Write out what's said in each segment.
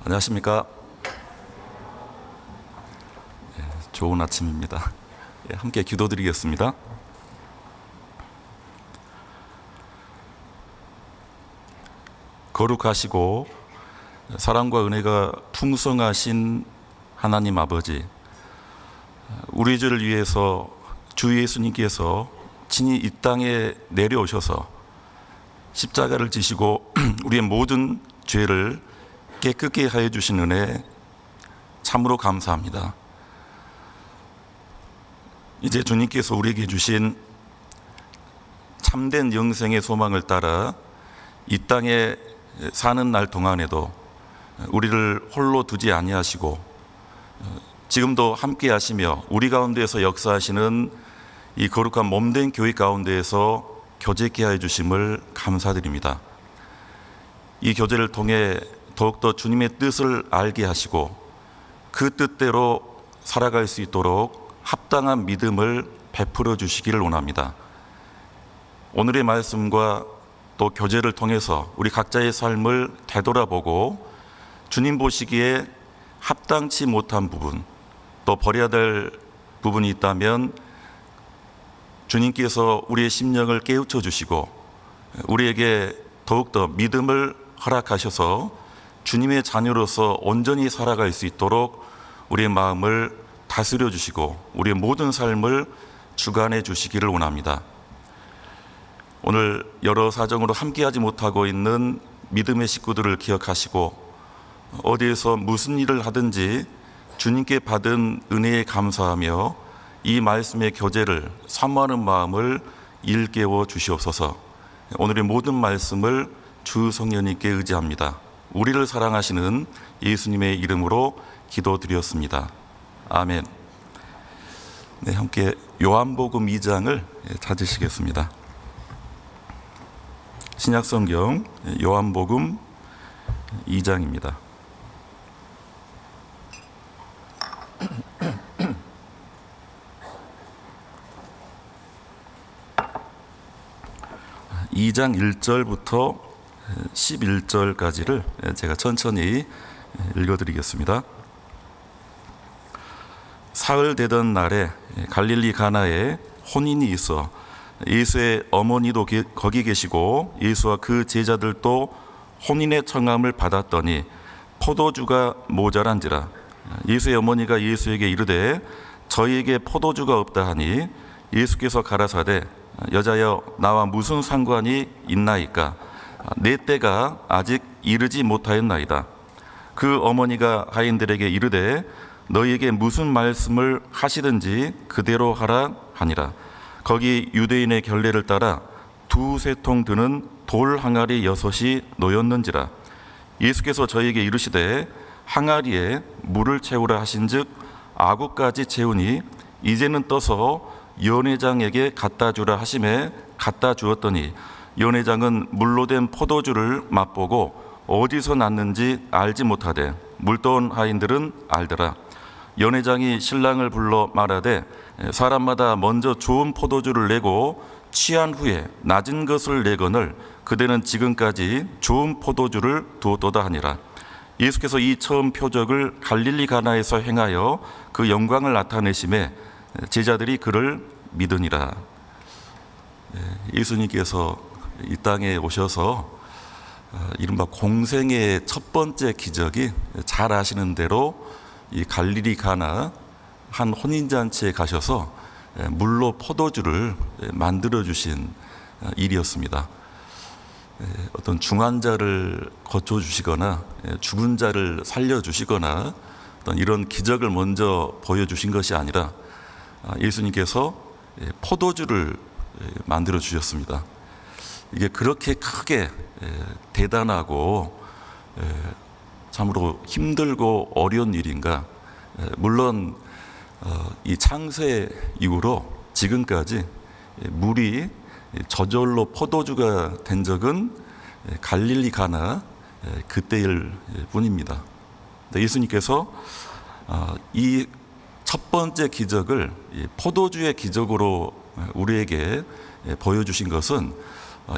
안녕하십니까. 좋은 아침입니다. 함께 기도드리겠습니다. 거룩하시고 사랑과 은혜가 풍성하신 하나님 아버지, 우리 죄를 위해서 주 예수님께서 친히 이 땅에 내려오셔서 십자가를 지시고 우리의 모든 죄를 깨끗게 하여 주신 은혜 참으로 감사합니다. 이제 주님께서 우리에게 주신 참된 영생의 소망을 따라 이 땅에 사는 날 동안에도 우리를 홀로 두지 아니하시고 지금도 함께 하시며 우리 가운데에서 역사하시는 이 거룩한 몸된 교회 가운데에서 교제케 하여 주심을 감사드립니다. 이 교제를 통해 더욱더 주님의 뜻을 알게 하시고 그 뜻대로 살아갈 수 있도록 합당한 믿음을 베풀어 주시기를 원합니다. 오늘의 말씀과 또 교제를 통해서 우리 각자의 삶을 되돌아보고 주님 보시기에 합당치 못한 부분, 또 버려야 될 부분이 있다면 주님께서 우리의 심령을 깨우쳐 주시고 우리에게 더욱더 믿음을 허락하셔서 주님의 자녀로서 온전히 살아갈 수 있도록 우리의 마음을 다스려 주시고 우리의 모든 삶을 주관해 주시기를 원합니다. 오늘 여러 사정으로 함께하지 못하고 있는 믿음의 식구들을 기억하시고 어디에서 무슨 일을 하든지 주님께 받은 은혜에 감사하며 이 말씀의 교제를 사모하는 마음을 일깨워 주시옵소서. 오늘의 모든 말씀을 주 성령님께 의지합니다. 우리를 사랑하시는 예수님의 이름으로 기도드렸습니다. 아멘. 네, 함께 요한복음 2장을 찾으시겠습니다. 신약성경 요한복음 2장입니다. 이 장 1절부터 11절까지를 제가 천천히 읽어드리겠습니다. 사흘 되던 날에 갈릴리 가나에 혼인이 있어 예수의 어머니도 거기 계시고 예수와 그 제자들도 혼인의 청함을 받았더니 포도주가 모자란지라. 예수의 어머니가 예수에게 이르되 저희에게 포도주가 없다 하니 예수께서 가라사대 여자여 나와 무슨 상관이 있나이까? 내 때가 아직 이르지 못하였나이다. 그 어머니가 하인들에게 이르되 너희에게 무슨 말씀을 하시든지 그대로 하라 하니라. 거기 유대인의 결례를 따라 두세 통 드는 돌 항아리 6이 놓였는지라. 예수께서 저희에게 이르시되 항아리에 물을 채우라 하신즉 아구까지 채우니 이제는 떠서 연회장에게 갖다 주라 하심에 갖다 주었더니 연회장은 물로 된 포도주를 맛보고 어디서 났는지 알지 못하되 물떠온 하인들은 알더라. 연회장이 신랑을 불러 말하되 사람마다 먼저 좋은 포도주를 내고 취한 후에 낮은 것을 내거늘 그대는 지금까지 좋은 포도주를 두었도다 하니라. 예수께서 이 처음 표적을 갈릴리 가나에서 행하여 그 영광을 나타내심에 제자들이 그를 믿으니라. 예수님께서 이 땅에 오셔서 이른바 공생의 첫 번째 기적이 잘 아시는 대로 이 갈릴리 가나 한 혼인잔치에 가셔서 물로 포도주를 만들어 주신 일이었습니다. 어떤 중환자를 고쳐주시거나 죽은 자를 살려주시거나 어떤 이런 기적을 먼저 보여주신 것이 아니라 예수님께서 포도주를 만들어 주셨습니다. 이게 그렇게 크게 대단하고 참으로 힘들고 어려운 일인가? 물론 이 창세 이후로 지금까지 물이 저절로 포도주가 된 적은 갈릴리 가나 그때일 뿐입니다. 예수님께서 이 첫 번째 기적을 포도주의 기적으로 우리에게 보여주신 것은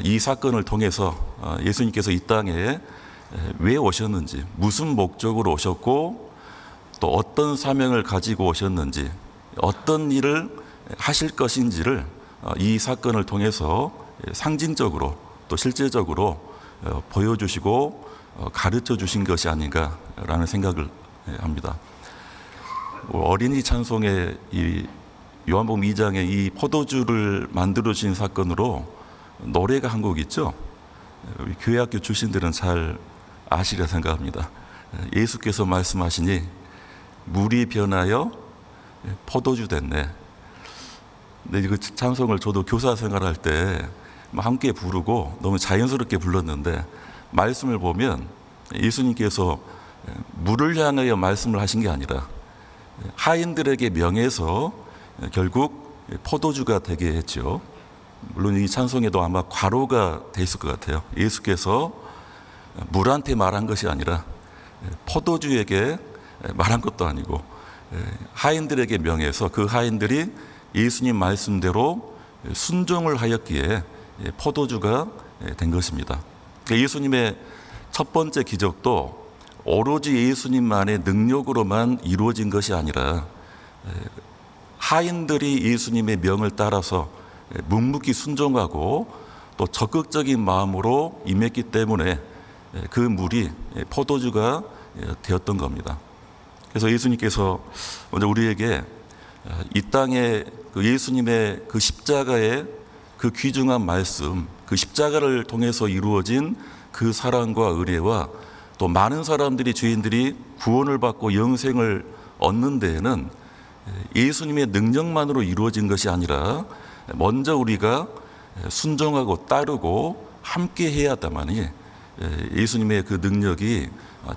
이 사건을 통해서 예수님께서 이 땅에 왜 오셨는지, 무슨 목적으로 오셨고 또 어떤 사명을 가지고 오셨는지, 어떤 일을 하실 것인지를 이 사건을 통해서 상징적으로 또 실제적으로 보여주시고 가르쳐 주신 것이 아닌가라는 생각을 합니다. 어린이 찬송의 이 요한복음 2장의 이 포도주를 만들어 주신 사건으로 노래가 한 곡 있죠. 우리 교회학교 출신들은 잘 아시리라 생각합니다. 예수께서 말씀하시니 물이 변하여 포도주 됐네. 근데 그 찬송을 저도 교사 생활할 때 함께 부르고 너무 자연스럽게 불렀는데, 말씀을 보면 예수님께서 물을 향하여 말씀을 하신 게 아니라 하인들에게 명해서 결국 포도주가 되게 했죠. 물론 이 찬송에도 아마 괄호가 돼 있을 것 같아요. 예수께서 물한테 말한 것이 아니라 포도주에게 말한 것도 아니고 하인들에게 명해서 그 하인들이 예수님 말씀대로 순종을 하였기에 포도주가 된 것입니다. 예수님의 첫 번째 기적도 오로지 예수님만의 능력으로만 이루어진 것이 아니라 하인들이 예수님의 명을 따라서 묵묵히 순종하고 또 적극적인 마음으로 임했기 때문에 그 물이 포도주가 되었던 겁니다. 그래서 예수님께서 먼저 우리에게 이 땅에 그 예수님의 그 십자가의 그 귀중한 말씀, 그 십자가를 통해서 이루어진 그 사랑과 의뢰와 또 많은 사람들이, 죄인들이 구원을 받고 영생을 얻는 데에는 예수님의 능력만으로 이루어진 것이 아니라 먼저 우리가 순종하고 따르고 함께 해야 하다마니 예수님의 그 능력이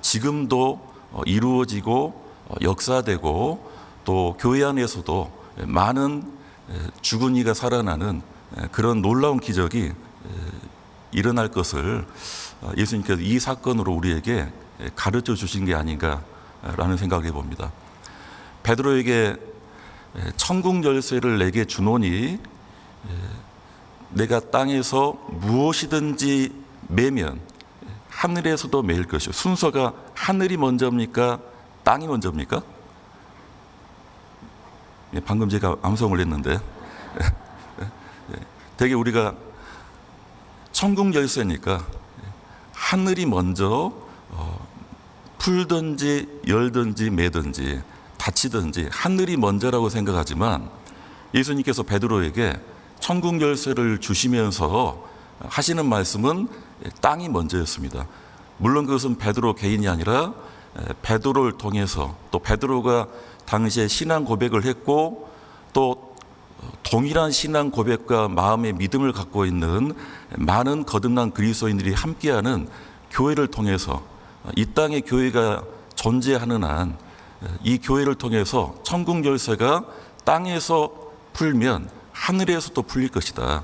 지금도 이루어지고 역사되고 또 교회 안에서도 많은 죽은 이가 살아나는 그런 놀라운 기적이 일어날 것을 예수님께서 이 사건으로 우리에게 가르쳐 주신 게 아닌가라는 생각을 해봅니다. 베드로에게 천국 열쇠를 내게 주노니 내가 땅에서 무엇이든지 매면 하늘에서도 매일 것이요. 순서가 하늘이 먼저입니까? 땅이 먼저입니까? 방금 제가 암송을 했는데 되게 우리가 천국 열쇠니까 하늘이 먼저 풀든지 열든지 매든지 닫히든지 하늘이 먼저라고 생각하지만, 예수님께서 베드로에게 천국 열쇠를 주시면서 하시는 말씀은 땅이 먼저였습니다. 물론 그것은 베드로 개인이 아니라 베드로를 통해서, 또 베드로가 당시에 신앙 고백을 했고 또 동일한 신앙 고백과 마음의 믿음을 갖고 있는 많은 거듭난 그리스도인들이 함께하는 교회를 통해서, 이 땅에 교회가 존재하는 한 이 교회를 통해서 천국 열쇠가 땅에서 풀면 하늘에서도 풀릴 것이다.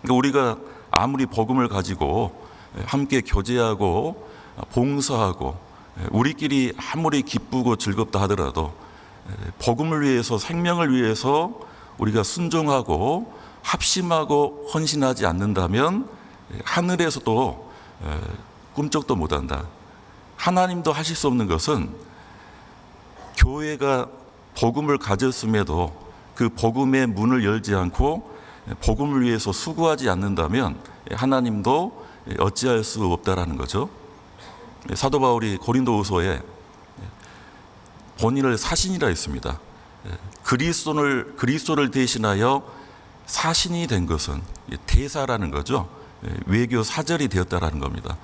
그러니까 우리가 아무리 복음을 가지고 함께 교제하고 봉사하고 우리끼리 아무리 기쁘고 즐겁다 하더라도 복음을 위해서, 생명을 위해서 우리가 순종하고 합심하고 헌신하지 않는다면 하늘에서도 꿈쩍도 못한다. 하나님도 하실 수 없는 것은 교회가 복음을 가졌음에도 그 복음의 문을 열지 않고 복음을 위해서 수고하지 않는다면 하나님도 어찌할 수 없다라는 거죠. 사도 바울이 고린도후서에 본인을 사신이라 했습니다. 그리스도를 대신하여 사신이 된 것은 대사라는 거죠. 외교 사절이 되었다라는 겁니다.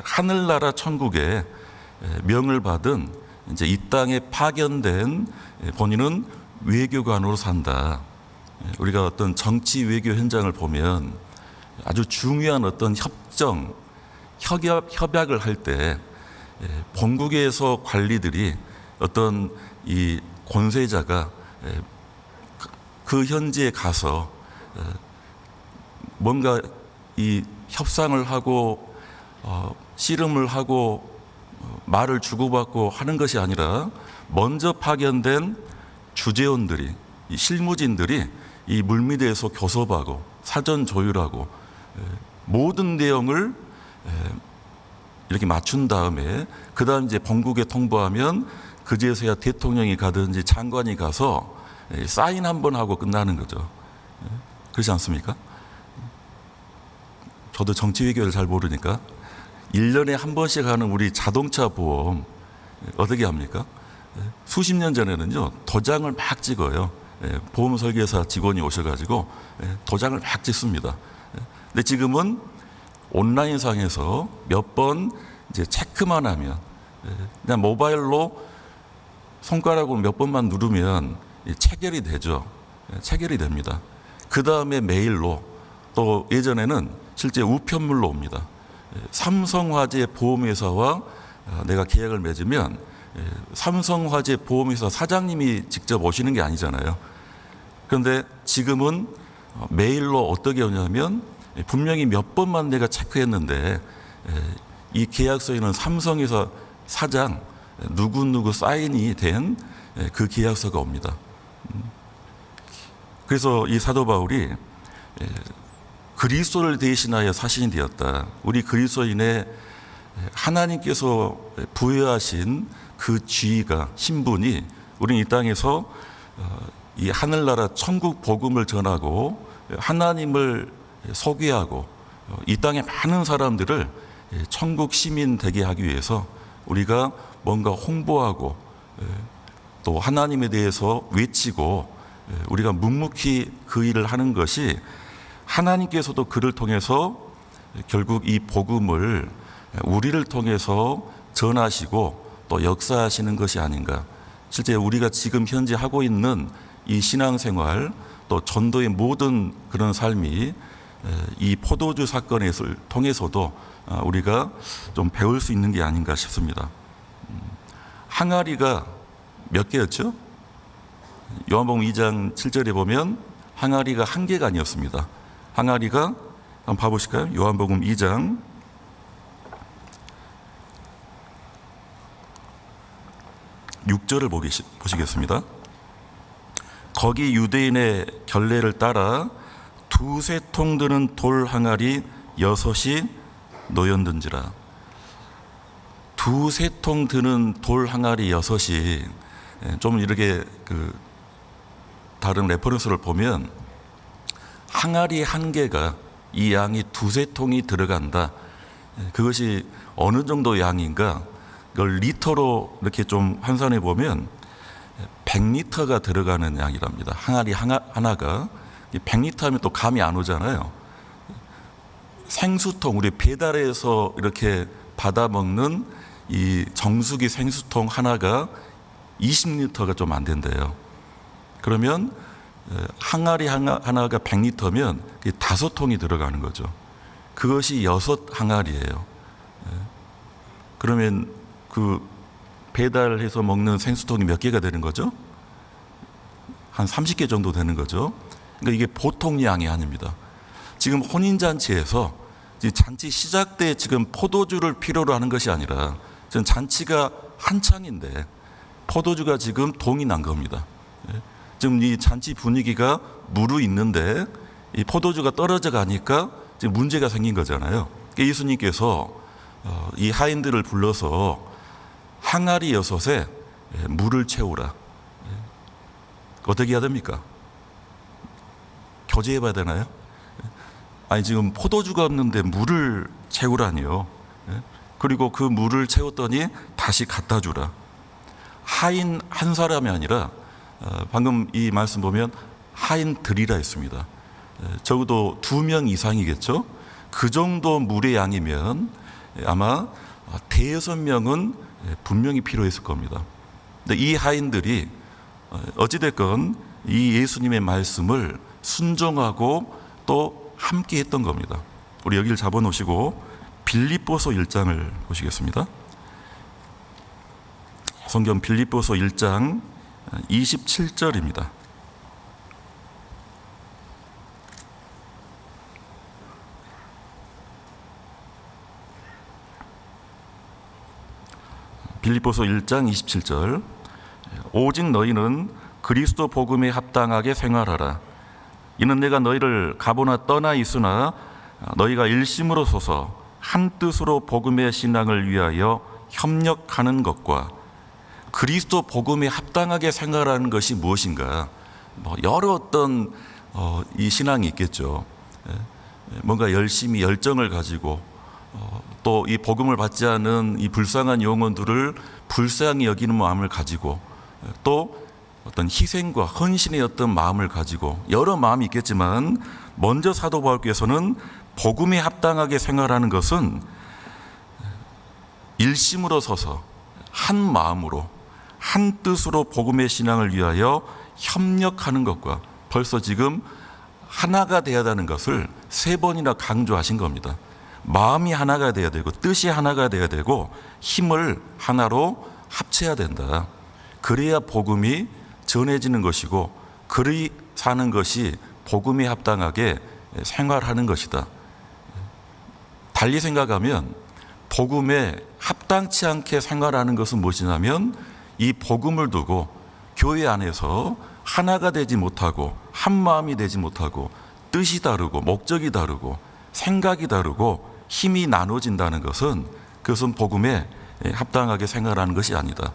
하늘나라 천국에 명을 받은 이제 이 땅에 파견된 본인은 외교관으로 산다. 우리가 어떤 정치 외교 현장을 보면 아주 중요한 어떤 협약을 할 때 본국에서 관리들이, 어떤 이 권세자가 그 현지에 가서 뭔가 이 협상을 하고 씨름을 하고 말을 주고받고 하는 것이 아니라 먼저 파견된 주재원들이, 이 실무진들이 이 물밑에서 교섭하고 사전 조율하고 모든 내용을 이렇게 맞춘 다음에 그다음 이제 본국에 통보하면 그제서야 대통령이 가든지 장관이 가서 사인 한번 하고 끝나는 거죠. 그렇지 않습니까? 저도 정치 외교를 잘 모르니까 1년에 한 번씩 하는 우리 자동차 보험 어떻게 합니까? 수십 년 전에는요, 도장을 막 찍어요. 보험 설계사 직원이 오셔가지고 도장을 막 찍습니다. 근데 지금은 온라인상에서 몇 번 이제 체크만 하면, 그냥 모바일로 손가락으로 몇 번만 누르면 체결이 되죠. 체결이 됩니다. 그 다음에 메일로, 또 예전에는 실제 우편물로 옵니다. 삼성화재 보험회사와 내가 계약을 맺으면 삼성화재 보험회사 사장님이 직접 오시는 게 아니잖아요. 그런데 지금은 메일로 어떻게 오냐면 분명히 몇 번만 내가 체크했는데 이 계약서에는 삼성회사 사장 누구누구 사인이 된 그 계약서가 옵니다. 그래서 이 사도 바울이 그리스도를 대신하여 사신이 되었다. 우리 그리스도인의 하나님께서 부여하신 그 지위가, 신분이 우리는 이 땅에서 이 하늘나라 천국 복음을 전하고 하나님을 소개하고 이 땅의 많은 사람들을 천국 시민 되게 하기 위해서 우리가 뭔가 홍보하고 또 하나님에 대해서 외치고 우리가 묵묵히 그 일을 하는 것이 하나님께서도 그를 통해서 결국 이 복음을 우리를 통해서 전하시고 또 역사하시는 것이 아닌가. 실제 우리가 지금 현재 하고 있는 이 신앙생활 또 전도의 모든 그런 삶이 이 포도주 사건을 통해서도 우리가 좀 배울 수 있는 게 아닌가 싶습니다. 항아리가 몇 개였죠? 요한복음 2장 7절에 보면 항아리가 한 개가 아니었습니다. 항아리가 한번 봐보실까요? 요한복음 2장 6절을 보시겠습니다. 거기 유대인의 결례를 따라 두세 통 드는 돌 항아리 6이 놓였는지라. 두세 통 드는 돌 항아리 6이 좀 이렇게 다른 레퍼런스를 보면 항아리 한 개가 이 양이 두세 통이 들어간다. 그것이 어느 정도 양인가? 그걸 리터로 이렇게 좀 환산해 보면 100리터가 들어가는 양이랍니다. 항아리 하나가 100리터 하면 또 감이 안 오잖아요. 생수통, 우리 배달해서 이렇게 받아 먹는 이 정수기 생수통 하나가 20리터가 좀 안 된대요. 그러면 항아리 하나가 100리터면 5통이 들어가는 거죠. 그것이 6항아리예요. 그러면 그 배달해서 먹는 생수통이 몇 개가 되는 거죠? 한 30개 정도 되는 거죠. 그러니까 이게 보통 양이 아닙니다. 지금 혼인잔치에서 잔치 시작 때 지금 포도주를 필요로 하는 것이 아니라 지금 잔치가 한창인데 포도주가 지금 동이 난 겁니다. 지금 이 잔치 분위기가 무르익는데 이 포도주가 떨어져 가니까 지금 문제가 생긴 거잖아요. 그러니까 예수님께서 이 하인들을 불러서 항아리 6에 물을 채우라. 어떻게 해야 됩니까? 교제해 봐야 되나요? 아니 지금 포도주가 없는데 물을 채우라니요. 그리고 그 물을 채웠더니 다시 갖다 주라. 하인 한 사람이 아니라 방금 이 말씀 보면 하인들이라 했습니다. 적어도 2명 이상이겠죠. 그 정도 물의 양이면 아마 5-6명은 분명히 필요했을 겁니다. 근데 이 하인들이 어찌됐건 이 예수님의 말씀을 순종하고 또 함께 했던 겁니다. 우리 여기를 잡아놓으시고 빌립보서 1장을 보시겠습니다. 성경 빌립보서 1장 27절입니다. 빌립보서 1장 27절. 오직 너희는 그리스도 복음에 합당하게 생활하라. 이는 내가 너희를 가보나 떠나 있으나 너희가 일심으로 서서 한 뜻으로 복음의 신앙을 위하여 협력하는 것과 그리스도 복음에 합당하게 생활하는 것이 무엇인가? 여러 어떤 이 신앙이 있겠죠. 뭔가 열심히 열정을 가지고 또 이 복음을 받지 않은 이 불쌍한 영혼들을 불쌍히 여기는 마음을 가지고 또 어떤 희생과 헌신의 어떤 마음을 가지고 여러 마음이 있겠지만 먼저 사도 바울께서는 복음에 합당하게 생활하는 것은 일심으로 서서 한 마음으로 한 뜻으로 복음의 신앙을 위하여 협력하는 것과 벌써 지금 하나가 되어야 하는 것을 3번이나 강조하신 겁니다. 마음이 하나가 되어야 되고 뜻이 하나가 되어야 되고 힘을 하나로 합쳐야 된다. 그래야 복음이 전해지는 것이고 그리 사는 것이 복음에 합당하게 생활하는 것이다. 달리 생각하면 복음에 합당치 않게 생활하는 것은 무엇이냐면 이 복음을 두고 교회 안에서 하나가 되지 못하고 한 마음이 되지 못하고 뜻이 다르고 목적이 다르고 생각이 다르고 힘이 나눠진다는 것은 그것은 복음에 합당하게 생활하는 것이 아니다.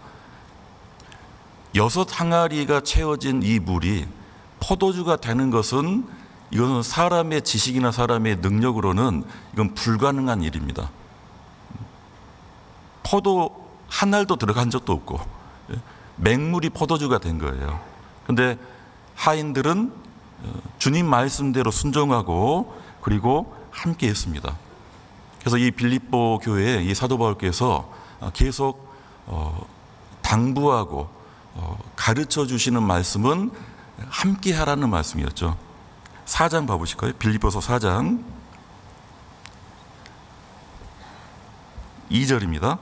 6 항아리가 채워진 이 물이 포도주가 되는 것은 이것은 사람의 지식이나 사람의 능력으로는 이건 불가능한 일입니다. 포도 한 알도 들어간 적도 없고 맹물이 포도주가 된 거예요. 그런데 하인들은 주님 말씀대로 순종하고 그리고 함께 했습니다. 그래서 이 빌립보 교회에 이 사도 바울께서 계속 당부하고 가르쳐 주시는 말씀은 함께 하라는 말씀이었죠. 4장 봐보실까요? 빌립보서 4장 2절입니다.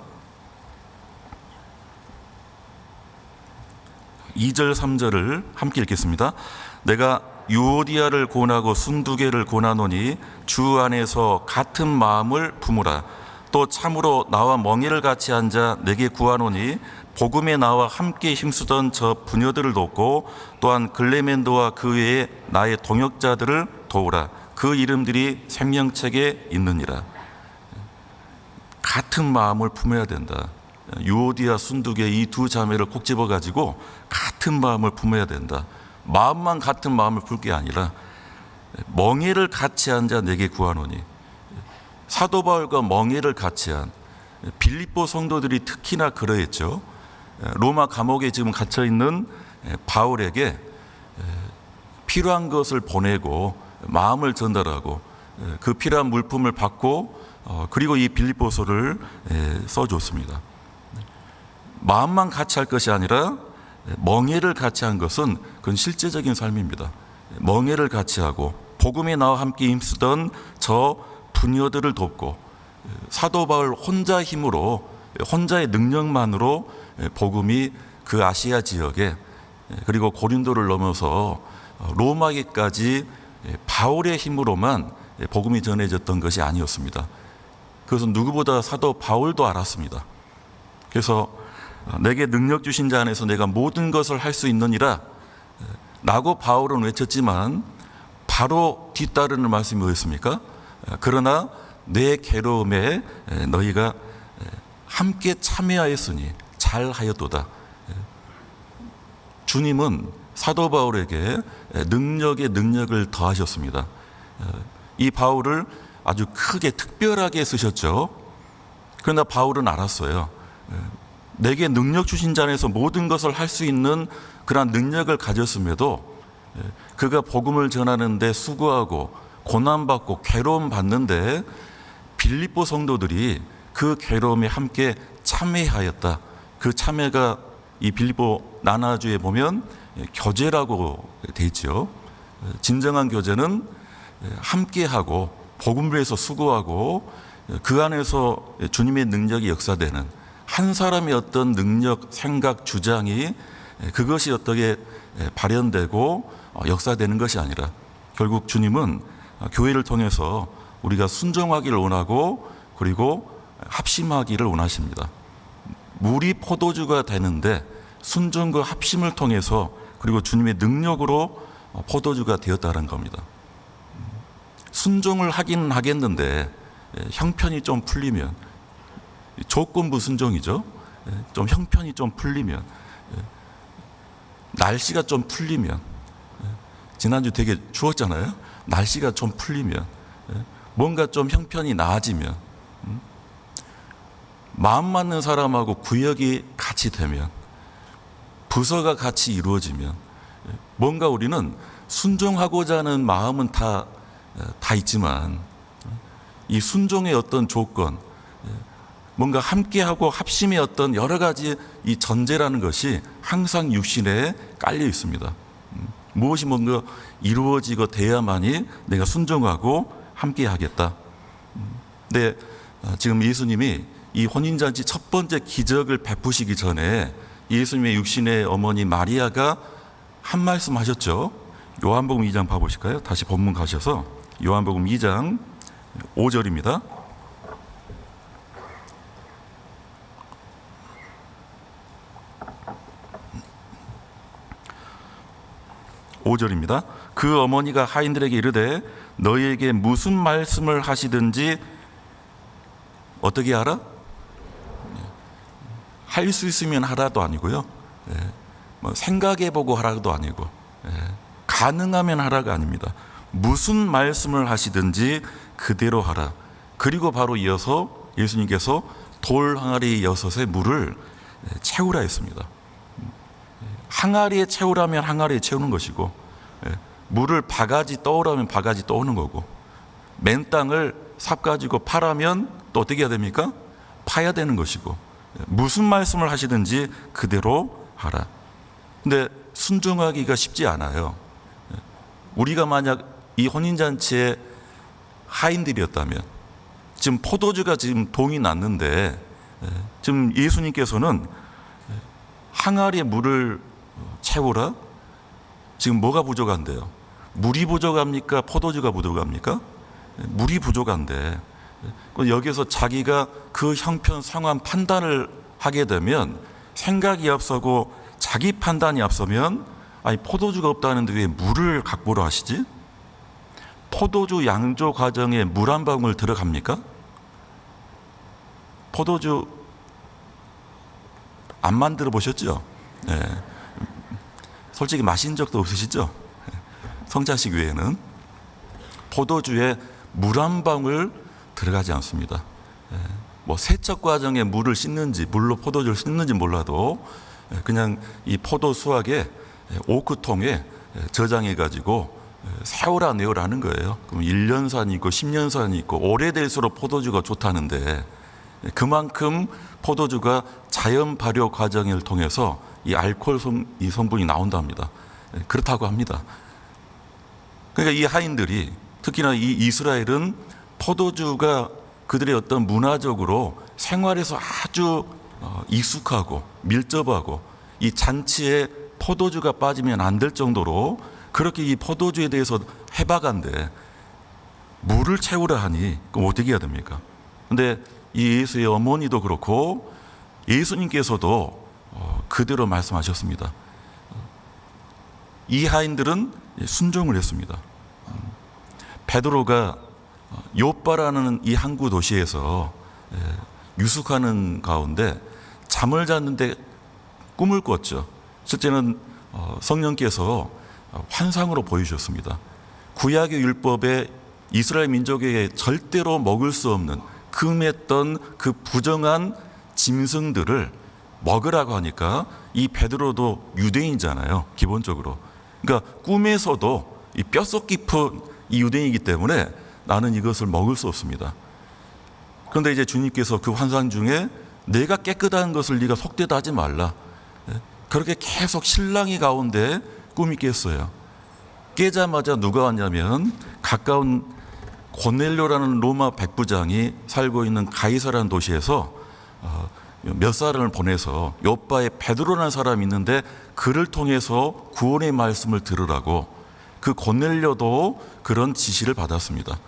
2절 3절을 함께 읽겠습니다. 내가 유오디아를 권하고 순두개를 권하노니 주 안에서 같은 마음을 품으라. 또 참으로 나와 멍에를 같이 앉아 내게 구하노니 복음에 나와 함께 힘쓰던 저 부녀들을 돕고 또한 글레멘도와 그 외에 나의 동역자들을 도우라. 그 이름들이 생명책에 있느니라. 같은 마음을 품어야 된다. 유오디아 순두개 이 2 자매를 꼭 집어가지고 같은 마음을 품어야 된다. 마음만 같은 마음을 풀 게 아니라 멍에를 같이 앉아 내게 구하노니, 사도 바울과 멍에를 같이 한 빌립보 성도들이 특히나 그러했죠. 로마 감옥에 지금 갇혀 있는 바울에게 필요한 것을 보내고 마음을 전달하고 그 필요한 물품을 받고 그리고 이 빌립보서를 써줬습니다. 마음만 같이 할 것이 아니라 멍에를 같이 한 것은 그건 실제적인 삶입니다. 멍에를 같이 하고 복음에 나와 함께 힘쓰던 저 부녀들을 돕고 사도 바울 혼자 힘으로 혼자의 능력만으로 복음이 그 아시아 지역에 그리고 고린도를 넘어서 로마에까지 바울의 힘으로만 복음이 전해졌던 것이 아니었습니다. 그것은 누구보다 사도 바울도 알았습니다. 그래서 내게 능력 주신 자 안에서 내가 모든 것을 할 수 있느니라 라고 바울은 외쳤지만 바로 뒤따르는 말씀이 뭐였습니까? 그러나 내 괴로움에 너희가 함께 참여하였으니 잘하였도다. 주님은 사도 바울에게 능력에 능력을 더하셨습니다. 이 바울을 아주 크게 특별하게 쓰셨죠. 그러나 바울은 알았어요. 내게 능력 주신 자 안에서 모든 것을 할 수 있는 그러한 능력을 가졌음에도 그가 복음을 전하는 데 수고하고 고난받고 괴로움 받는데 빌립보 성도들이 그 괴로움에 함께 참회하였다. 그 참회가 이 빌립보 나나주에 보면 교제라고 돼 있죠. 진정한 교제는 함께하고 복음을 위해서 수고하고 그 안에서 주님의 능력이 역사되는 한 사람의 어떤 능력, 생각, 주장이 그것이 어떻게 발현되고 역사되는 것이 아니라 결국 주님은 교회를 통해서 우리가 순종하기를 원하고 그리고 합심하기를 원하십니다. 물이 포도주가 되는데 순종과 합심을 통해서 그리고 주님의 능력으로 포도주가 되었다는 겁니다. 순종을 하긴 하겠는데 형편이 좀 풀리면, 조건부 순종이죠. 좀 형편이 좀 풀리면, 날씨가 좀 풀리면, 지난주 되게 추웠잖아요. 날씨가 좀 풀리면, 뭔가 좀 형편이 나아지면, 마음 맞는 사람하고 구역이 같이 되면, 부서가 같이 이루어지면, 뭔가 우리는 순종하고자 하는 마음은 다 있지만, 이 순종의 어떤 조건, 뭔가 함께하고 합심의 어떤 여러 가지 이 전제라는 것이 항상 육신에 깔려 있습니다. 무엇이 뭔가 이루어지고 돼야만이 내가 순종하고 함께하겠다. 근데 지금 예수님이 이 혼인잔치 첫 번째 기적을 베푸시기 전에 예수님의 육신의 어머니 마리아가 한 말씀 하셨죠. 요한복음 2장 봐보실까요? 다시 본문 가셔서 요한복음 2장 5절입니다. 5절입니다. 그 어머니가 하인들에게 이르되 너희에게 무슨 말씀을 하시든지 어떻게 하라? 할 수 있으면 하라도 아니고요. 생각해보고 하라도 아니고, 가능하면 하라가 아닙니다. 무슨 말씀을 하시든지 그대로 하라. 그리고 바로 이어서 예수님께서 돌 항아리 6에 물을 채우라 했습니다. 항아리에 채우라면 항아리에 채우는 것이고, 물을 바가지 떠오라면 바가지 떠오는 거고, 맨 땅을 삽 가지고 파라면 또 어떻게 해야 됩니까? 파야 되는 것이고, 무슨 말씀을 하시든지 그대로 하라. 근데 순종하기가 쉽지 않아요. 우리가 만약 이 혼인잔치의 하인들이었다면, 지금 포도주가 지금 동이 났는데 지금 예수님께서는 항아리에 물을 채우라? 지금 뭐가 부족한데요? 물이 부족합니까? 포도주가 부족합니까? 물이 부족한데, 여기서 자기가 그 형편 상황 판단을 하게 되면, 생각이 앞서고 자기 판단이 앞서면, 아니 포도주가 없다는데 왜 물을 각보로 하시지? 포도주 양조 과정에 물 한 방울 들어갑니까? 포도주 안 만들어 보셨죠? 네. 솔직히 마신 적도 없으시죠? 성자식 외에는 포도주에 물 한 방울 들어가지 않습니다. 뭐 세척 과정에 물을 씻는지, 물로 포도주를 씻는지 몰라도 그냥 이 포도 수확에 오크통에 저장해 가지고 세워라 내어라 하는 거예요. 그럼 1년산이 있고 10년산이 있고 오래될수록 포도주가 좋다는데, 그만큼 포도주가 자연 발효 과정을 통해서 이 알코올 이 성분이 나온답니다. 그렇다고 합니다. 그러니까 이 하인들이, 특히나 이 이스라엘은 포도주가 그들의 어떤 문화적으로 생활에서 아주 익숙하고 밀접하고, 이 잔치에 포도주가 빠지면 안 될 정도로 그렇게 이 포도주에 대해서 해박한데, 물을 채우라 하니 그럼 어떻게 해야 됩니까? 근데 이 예수의 어머니도 그렇고 예수님께서도 그대로 말씀하셨습니다. 이 하인들은 순종을 했습니다. 베드로가 요빠라는 이 항구 도시에서 유숙하는 가운데 잠을 잤는데 꿈을 꿨죠. 실제는 성령께서 환상으로 보여주셨습니다. 구약의 율법에 이스라엘 민족에게 절대로 먹을 수 없는 금했던 그 부정한 짐승들을 먹으라고 하니까, 이 베드로도 유대인이잖아요, 기본적으로. 그러니까 꿈에서도 이 뼛속 깊은 이 유대인이기 때문에 나는 이것을 먹을 수 없습니다. 그런데 이제 주님께서 그 환상 중에 내가 깨끗한 것을 네가 속되다 하지 말라, 그렇게 계속 신랑이 가운데 꿈이 깼어요. 깨자마자 누가 왔냐면 가까운 고넬료라는 로마 백부장이 살고 있는 가이사라는 도시에서 몇 사람을 보내서 요빠에 베드로라는 사람이 있는데 그를 통해서 구원의 말씀을 들으라고, 그 고넬료도 그런 지시를 받았습니다.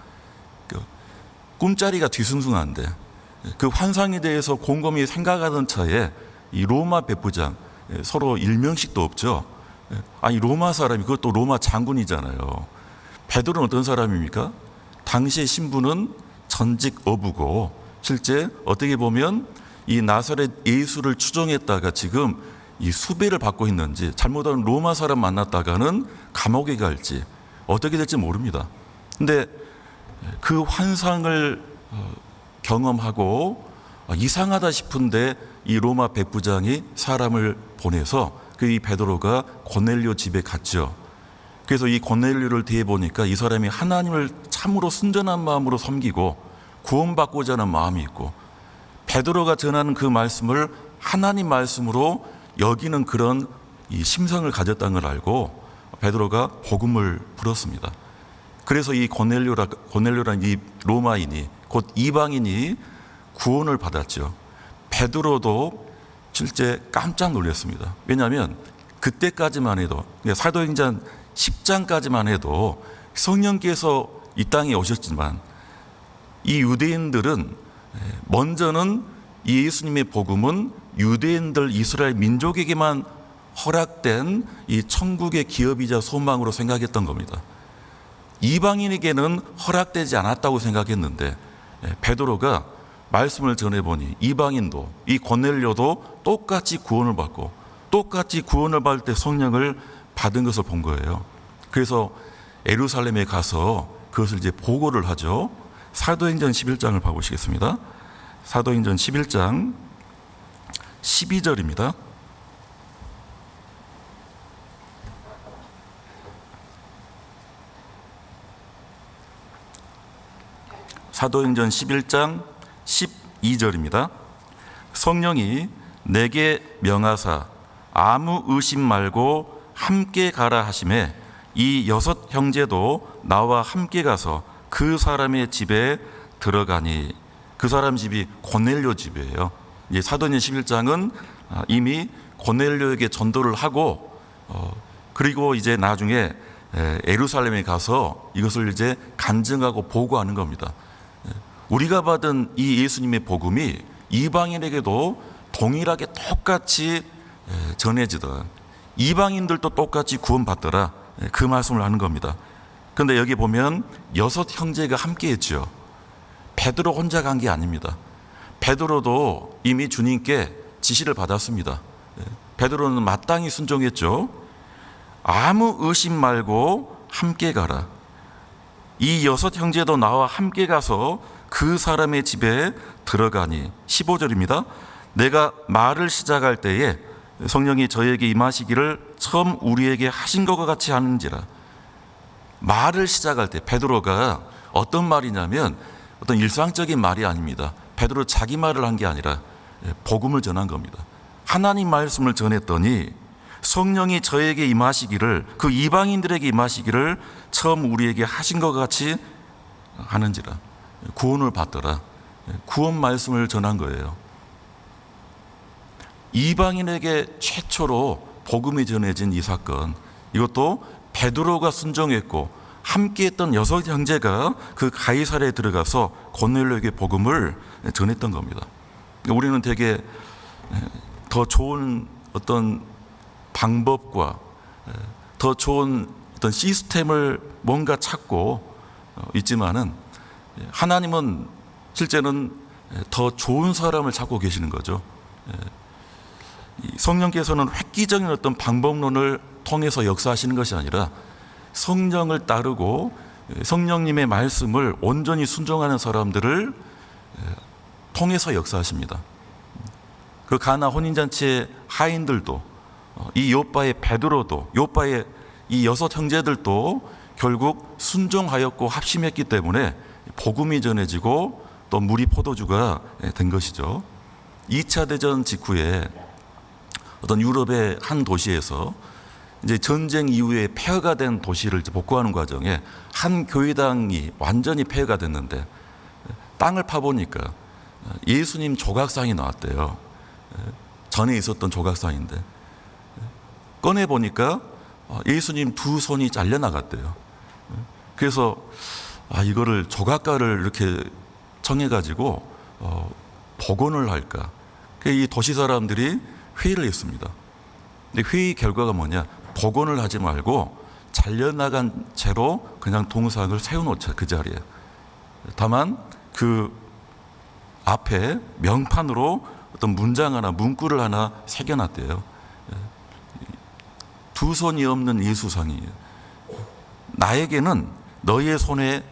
꿈자리가 뒤숭숭한데 그 환상에 대해서 곰곰이 생각하던 차에 이 로마 백부장, 서로 일명식도 없죠. 아니 로마 사람이, 그것도 로마 장군이잖아요. 베드로는 어떤 사람입니까? 당시의 신분은 전직 어부고 실제 어떻게 보면 이 나사렛 예수를 추종했다가 지금 이 수배를 받고 있는지 잘못하면 로마 사람 만났다가는 감옥에 갈지 어떻게 될지 모릅니다. 근데 그 환상을 경험하고 이상하다 싶은데 이 로마 백부장이 사람을 보내서 그 이 베드로가 고넬료 집에 갔죠. 그래서 이 고넬료를 대해 보니까 이 사람이 하나님을 참으로 순전한 마음으로 섬기고 구원받고자 하는 마음이 있고 베드로가 전하는 그 말씀을 하나님 말씀으로 여기는 그런 이 심성을 가졌다는 걸 알고 베드로가 복음을 불었습니다. 그래서 이 고넬료라는 이 로마인이 곧 이방인이 구원을 받았죠. 베드로도 실제 깜짝 놀랐습니다. 왜냐하면 그때까지만 해도 사도행전 10장까지만 해도 성령께서 이 땅에 오셨지만 이 유대인들은 먼저는 이 예수님의 복음은 유대인들 이스라엘 민족에게만 허락된 이 천국의 기업이자 소망으로 생각했던 겁니다. 이방인에게는 허락되지 않았다고 생각했는데 베드로가 말씀을 전해보니 이방인도 이 고넬료도 똑같이 구원을 받고 똑같이 구원을 받을 때 성령을 받은 것을 본 거예요. 그래서 예루살렘에 가서 그것을 이제 보고를 하죠. 사도행전 11장을 봐보시겠습니다. 사도행전 11장 12절입니다. 사도행전 11장 12절입니다. 성령이 내게 명하사 아무 의심 말고 함께 가라 하심에 이 6 형제도 나와 함께 가서 그 사람의 집에 들어가니 그 사람 집이 고넬료 집이에요. 사도행전 11장은 이미 고넬료에게 전도를 하고 그리고 이제 나중에 예루살렘에 가서 이것을 이제 간증하고 보고하는 겁니다. 우리가 받은 이 예수님의 복음이 이방인에게도 동일하게 똑같이 전해지던 이방인들도 똑같이 구원받더라 그 말씀을 하는 겁니다. 그런데 여기 보면 6 형제가 함께 했죠. 베드로 혼자 간 게 아닙니다. 베드로도 이미 주님께 지시를 받았습니다. 베드로는 마땅히 순종했죠. 아무 의심 말고 함께 가라. 이 6 형제도 나와 함께 가서 그 사람의 집에 들어가니 15절입니다. 내가 말을 시작할 때에 성령이 저에게 임하시기를 처음 우리에게 하신 것과 같이 하는지라. 말을 시작할 때 베드로가 어떤 말이냐면 어떤 일상적인 말이 아닙니다. 베드로 자기 말을 한 게 아니라 복음을 전한 겁니다. 하나님 말씀을 전했더니 성령이 저에게 임하시기를 그 이방인들에게 임하시기를 처음 우리에게 하신 것 같이 하는지라. 구원을 받더라. 구원 말씀을 전한 거예요. 이방인에게 최초로 복음이 전해진 이 사건, 이것도 베드로가 순종했고 함께했던 6 형제가 그 가이사랴에 들어가서 고넬료에게 복음을 전했던 겁니다. 우리는 되게 더 좋은 어떤 방법과 더 좋은 어떤 시스템을 뭔가 찾고 있지만은 하나님은 실제는 더 좋은 사람을 찾고 계시는 거죠. 성령께서는 획기적인 어떤 방법론을 통해서 역사하시는 것이 아니라 성령을 따르고 성령님의 말씀을 온전히 순종하는 사람들을 통해서 역사하십니다. 그 가나 혼인잔치의 하인들도 이 요빠의 베드로도 요빠의 이 6 형제들도 결국 순종하였고 합심했기 때문에 복음이 전해지고 또 물이 포도주가 된 것이죠. 2차 대전 직후에 어떤 유럽의 한 도시에서 이제 전쟁 이후에 폐허가 된 도시를 이제 복구하는 과정에 한 교회당이 완전히 폐허가 됐는데 땅을 파보니까 예수님 조각상이 나왔대요. 전에 있었던 조각상인데 꺼내 보니까 예수님 2 손이 잘려 나갔대요. 그래서 이거를 조각가를 이렇게 청해가지고 복원을 할까? 이 도시 사람들이 회의를 했습니다. 근데 회의 결과가 뭐냐? 복원을 하지 말고 잘려나간 채로 그냥 동상을 세워놓자 그 자리에. 다만 그 앞에 명판으로 어떤 문장 하나, 문구를 하나 새겨놨대요. 두 손이 없는 예수상이에요. 나에게는 너희의 손에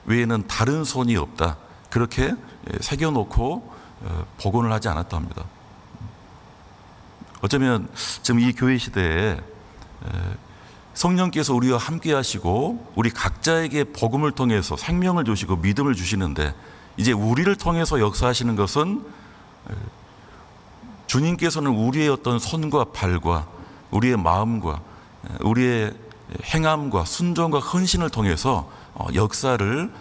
외에는 다른 손이 없다. 그렇게 새겨놓고 복원을 하지 않았다 합니다. 어쩌면 지금 이 교회 시대에 성령께서 우리와 함께 하시고 우리 각자에게 복음을 통해서 생명을 주시고 믿음을 주시는데, 이제 우리를 통해서 역사하시는 것은 주님께서는 우리의 어떤 손과 발과 우리의 마음과 우리의 행함과 순종과 헌신을 통해서 역사를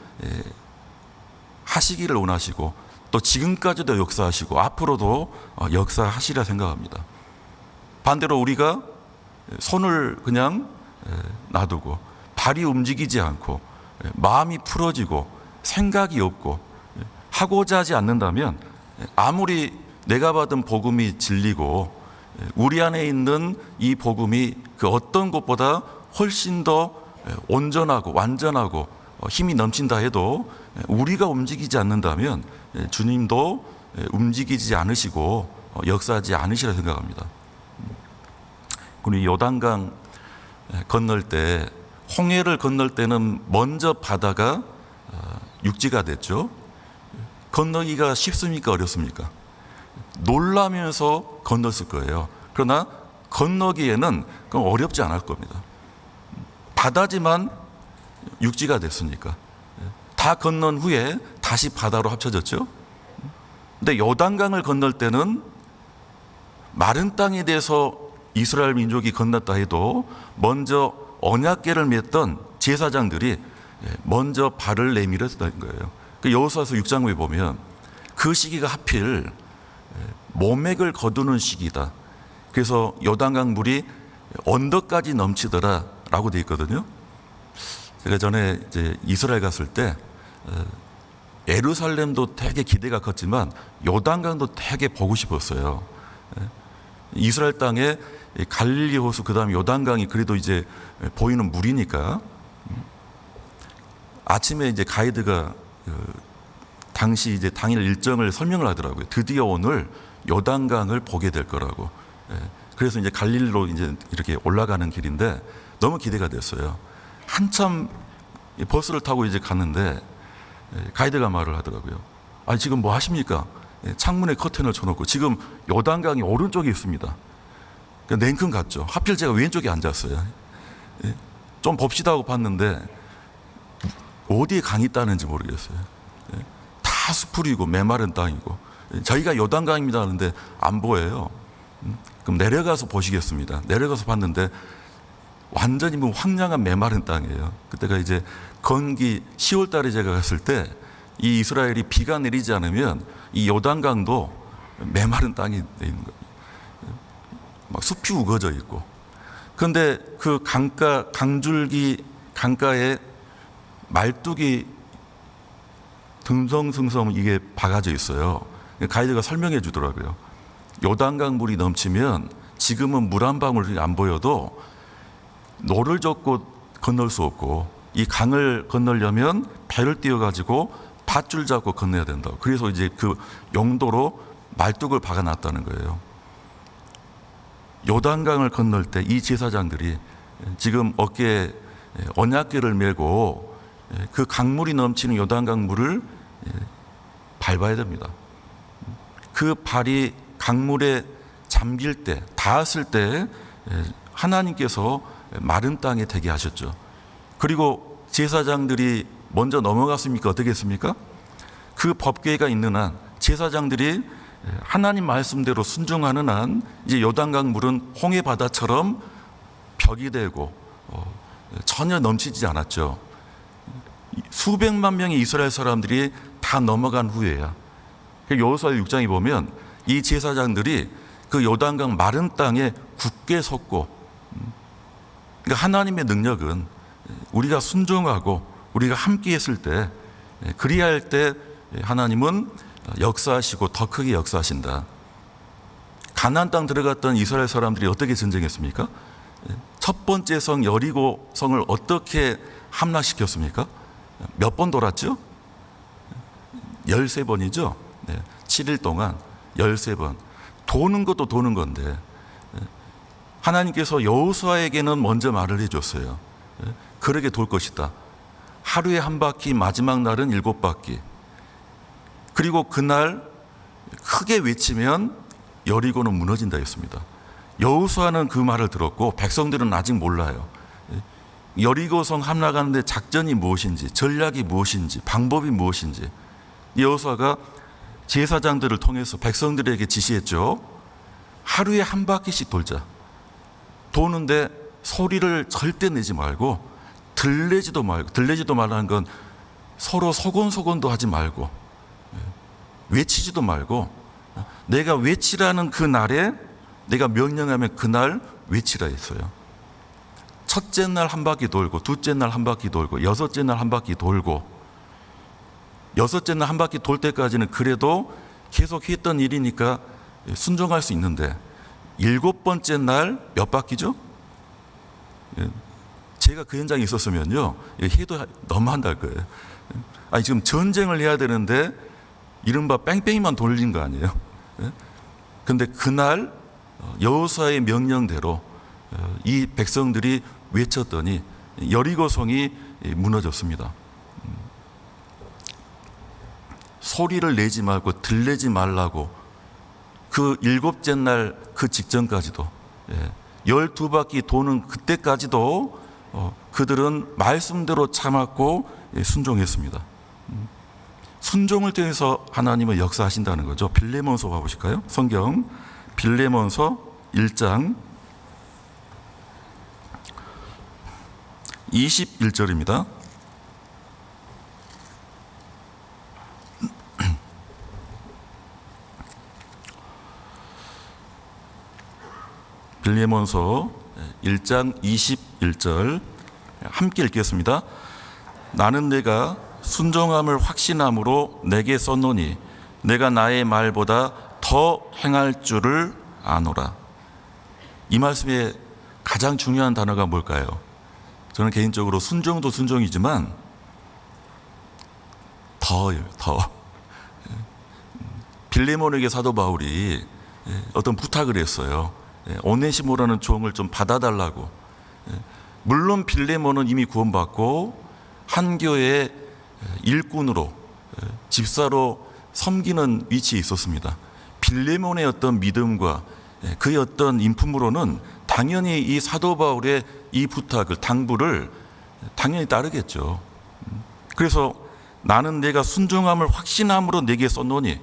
하시기를 원하시고, 또 지금까지도 역사하시고 앞으로도 역사하시리라 생각합니다. 반대로 우리가 손을 그냥 놔두고 발이 움직이지 않고 마음이 풀어지고 생각이 없고 하고자 하지 않는다면, 아무리 내가 받은 복음이 진리고 우리 안에 있는 이 복음이 그 어떤 것보다 훨씬 더 온전하고 완전하고 힘이 넘친다 해도 우리가 움직이지 않는다면 주님도 움직이지 않으시고 역사하지 않으시라 생각합니다. 우리 요단강 건널 때, 홍해를 건널 때는 먼저 바다가 육지가 됐죠. 건너기가 쉽습니까? 어렵습니까? 놀라면서 건넜을 거예요. 그러나 건너기에는 어렵지 않을 겁니다. 바다지만 육지가 됐으니까. 다 건넌 후에 다시 바다로 합쳐졌죠. 근데 요단강을 건널 때는 마른 땅에 대해서 이스라엘 민족이 건넜다 해도 먼저 언약궤를 맸던 제사장들이 먼저 발을 내밀었던 거예요. 여호수아서 6장에 보면 그 시기가 하필 모맥을 거두는 시기다. 그래서 요단강 물이 언덕까지 넘치더라 라고 되어 있거든요. 제가 전에 이제 이스라엘 갔을 때 예루살렘도 되게 기대가 컸지만 요단강도 되게 보고 싶었어요. 이스라엘 땅에 갈릴리 호수, 그 다음에 요단강이 그래도 이제 보이는 물이니까. 아침에 이제 가이드가 당시 이제 당일 일정을 설명을 하더라고요. 드디어 오늘 요단강을 보게 될 거라고. 그래서 이제 갈릴리로 이제 이렇게 올라가는 길인데 너무 기대가 됐어요. 한참 버스를 타고 이제 갔는데 가이드가 말을 하더라고요. 아니, 지금 뭐 하십니까? 창문에 커튼을 쳐놓고 지금 요단강이 오른쪽에 있습니다. 냉큼 갔죠. 하필 제가 왼쪽에 앉았어요. 좀 봅시다 하고 봤는데 어디에 강이 있다는지 모르겠어요. 다 수풀이고 메마른 땅이고, 저희가 요단강입니다 하는데 안 보여요. 그럼 내려가서 보시겠습니다. 내려가서 봤는데 완전히 뭐 황량한 메마른 땅이에요. 그때가 이제 건기 10월 달에 제가 갔을 때 이 이스라엘이 비가 내리지 않으면 이 요단강도 메마른 땅이 돼 있는 거예요. 막 숲이 우거져 있고. 그런데 그 강줄기 강가에 말뚝이 듬성듬성 이게 박아져 있어요. 가이드가 설명해 주더라고요. 요단강 물이 넘치면 지금은 물 한 방울이 안 보여도 노를 젓고 건널 수 없고, 이 강을 건너려면 배를 띄워가지고 밧줄 잡고 건너야 된다고. 그래서 이제 그 용도로 말뚝을 박아놨다는 거예요. 요단강을 건널 때 이 제사장들이 지금 어깨에 언약궤를 메고 그 강물이 넘치는 요단강 물을 밟아야 됩니다. 그 발이 강물에 잠길 때, 닿았을 때 하나님께서 마른 땅에 되게 하셨죠. 그리고 제사장들이 먼저 넘어갔습니까? 어떻게 했습니까? 그 법궤가 있는 한, 제사장들이 하나님 말씀대로 순종하는 한 이제 요단강 물은 홍해 바다처럼 벽이 되고 전혀 넘치지 않았죠. 수백만 명의 이스라엘 사람들이 다 넘어간 후에야. 여호수아 6장에 보면 이 제사장들이 그 요단강 마른 땅에 굳게 섰고, 그러니까 하나님의 능력은 우리가 순종하고 우리가 함께 했을 때, 그리할 때 하나님은 역사하시고 더 크게 역사하신다. 가나안 땅 들어갔던 이스라엘 사람들이 어떻게 전쟁했습니까? 첫 번째 성 여리고 성을 어떻게 함락시켰습니까? 몇 번 돌았죠? 13번이죠. 7일 동안 13번. 도는 것도 도는 건데 하나님께서 여호수아에게는 먼저 말을 해줬어요. 그러게 돌 것이다. 하루에 한 바퀴, 마지막 날은 7바퀴. 그리고 그날 크게 외치면 여리고는 무너진다 했습니다. 여호수아는 그 말을 들었고 백성들은 아직 몰라요. 여리고성 함락하는데 작전이 무엇인지, 전략이 무엇인지, 방법이 무엇인지 여호수아가 제사장들을 통해서 백성들에게 지시했죠. 하루에 한 바퀴씩 돌자. 도는데 소리를 절대 내지 말고 들리지도 말라는 건 서로 소곤소곤도 하지 말고 외치지도 말고 내가 외치라는 그 날에 내가 명령하면 그날 외치라 했어요. 첫째 날 한 바퀴 돌고 둘째 날 한 바퀴 돌고 여섯째 날 한 바퀴 돌고 여섯째 날 한 바퀴 돌 때까지는 그래도 계속 했던 일이니까 순종할 수 있는데 7번째 날 몇 바퀴죠? 제가 그 현장에 있었으면요 해도 너무한다 할 거예요. 아니 지금 전쟁을 해야 되는데 이른바 뺑뺑이만 돌린 거 아니에요? 근데 그날 여호수아의 명령대로 이 백성들이 외쳤더니 여리고성이 무너졌습니다. 소리를 내지 말고 들리지 말라고 그 7째 날 그 직전까지도 12바퀴 도는 그때까지도 그들은 말씀대로 참았고 순종했습니다. 순종을 통해서 하나님은 역사하신다는 거죠. 빌레몬서 가보실까요? 성경 빌레몬서 1장 21절입니다. 빌레몬서 1장 21절 함께 읽겠습니다. 나는 내가 순종함을 확신함으로 내게 썼노니 내가 나의 말보다 더 행할 줄을 아노라. 이 말씀의 가장 중요한 단어가 뭘까요? 저는 개인적으로 순종도 순종이지만 더 빌레몬에게 사도 바울이 어떤 부탁을 했어요. 오네시모라는 종을 좀 받아달라고. 물론 빌레몬은 이미 구원받고 한 교회의 일꾼으로 집사로 섬기는 위치에 있었습니다. 빌레몬의 어떤 믿음과 그의 어떤 인품으로는 당연히 이 사도 바울의 이 부탁을 당부를 당연히 따르겠죠. 그래서 나는 내가 순종함을 확신함으로 내게 썼노니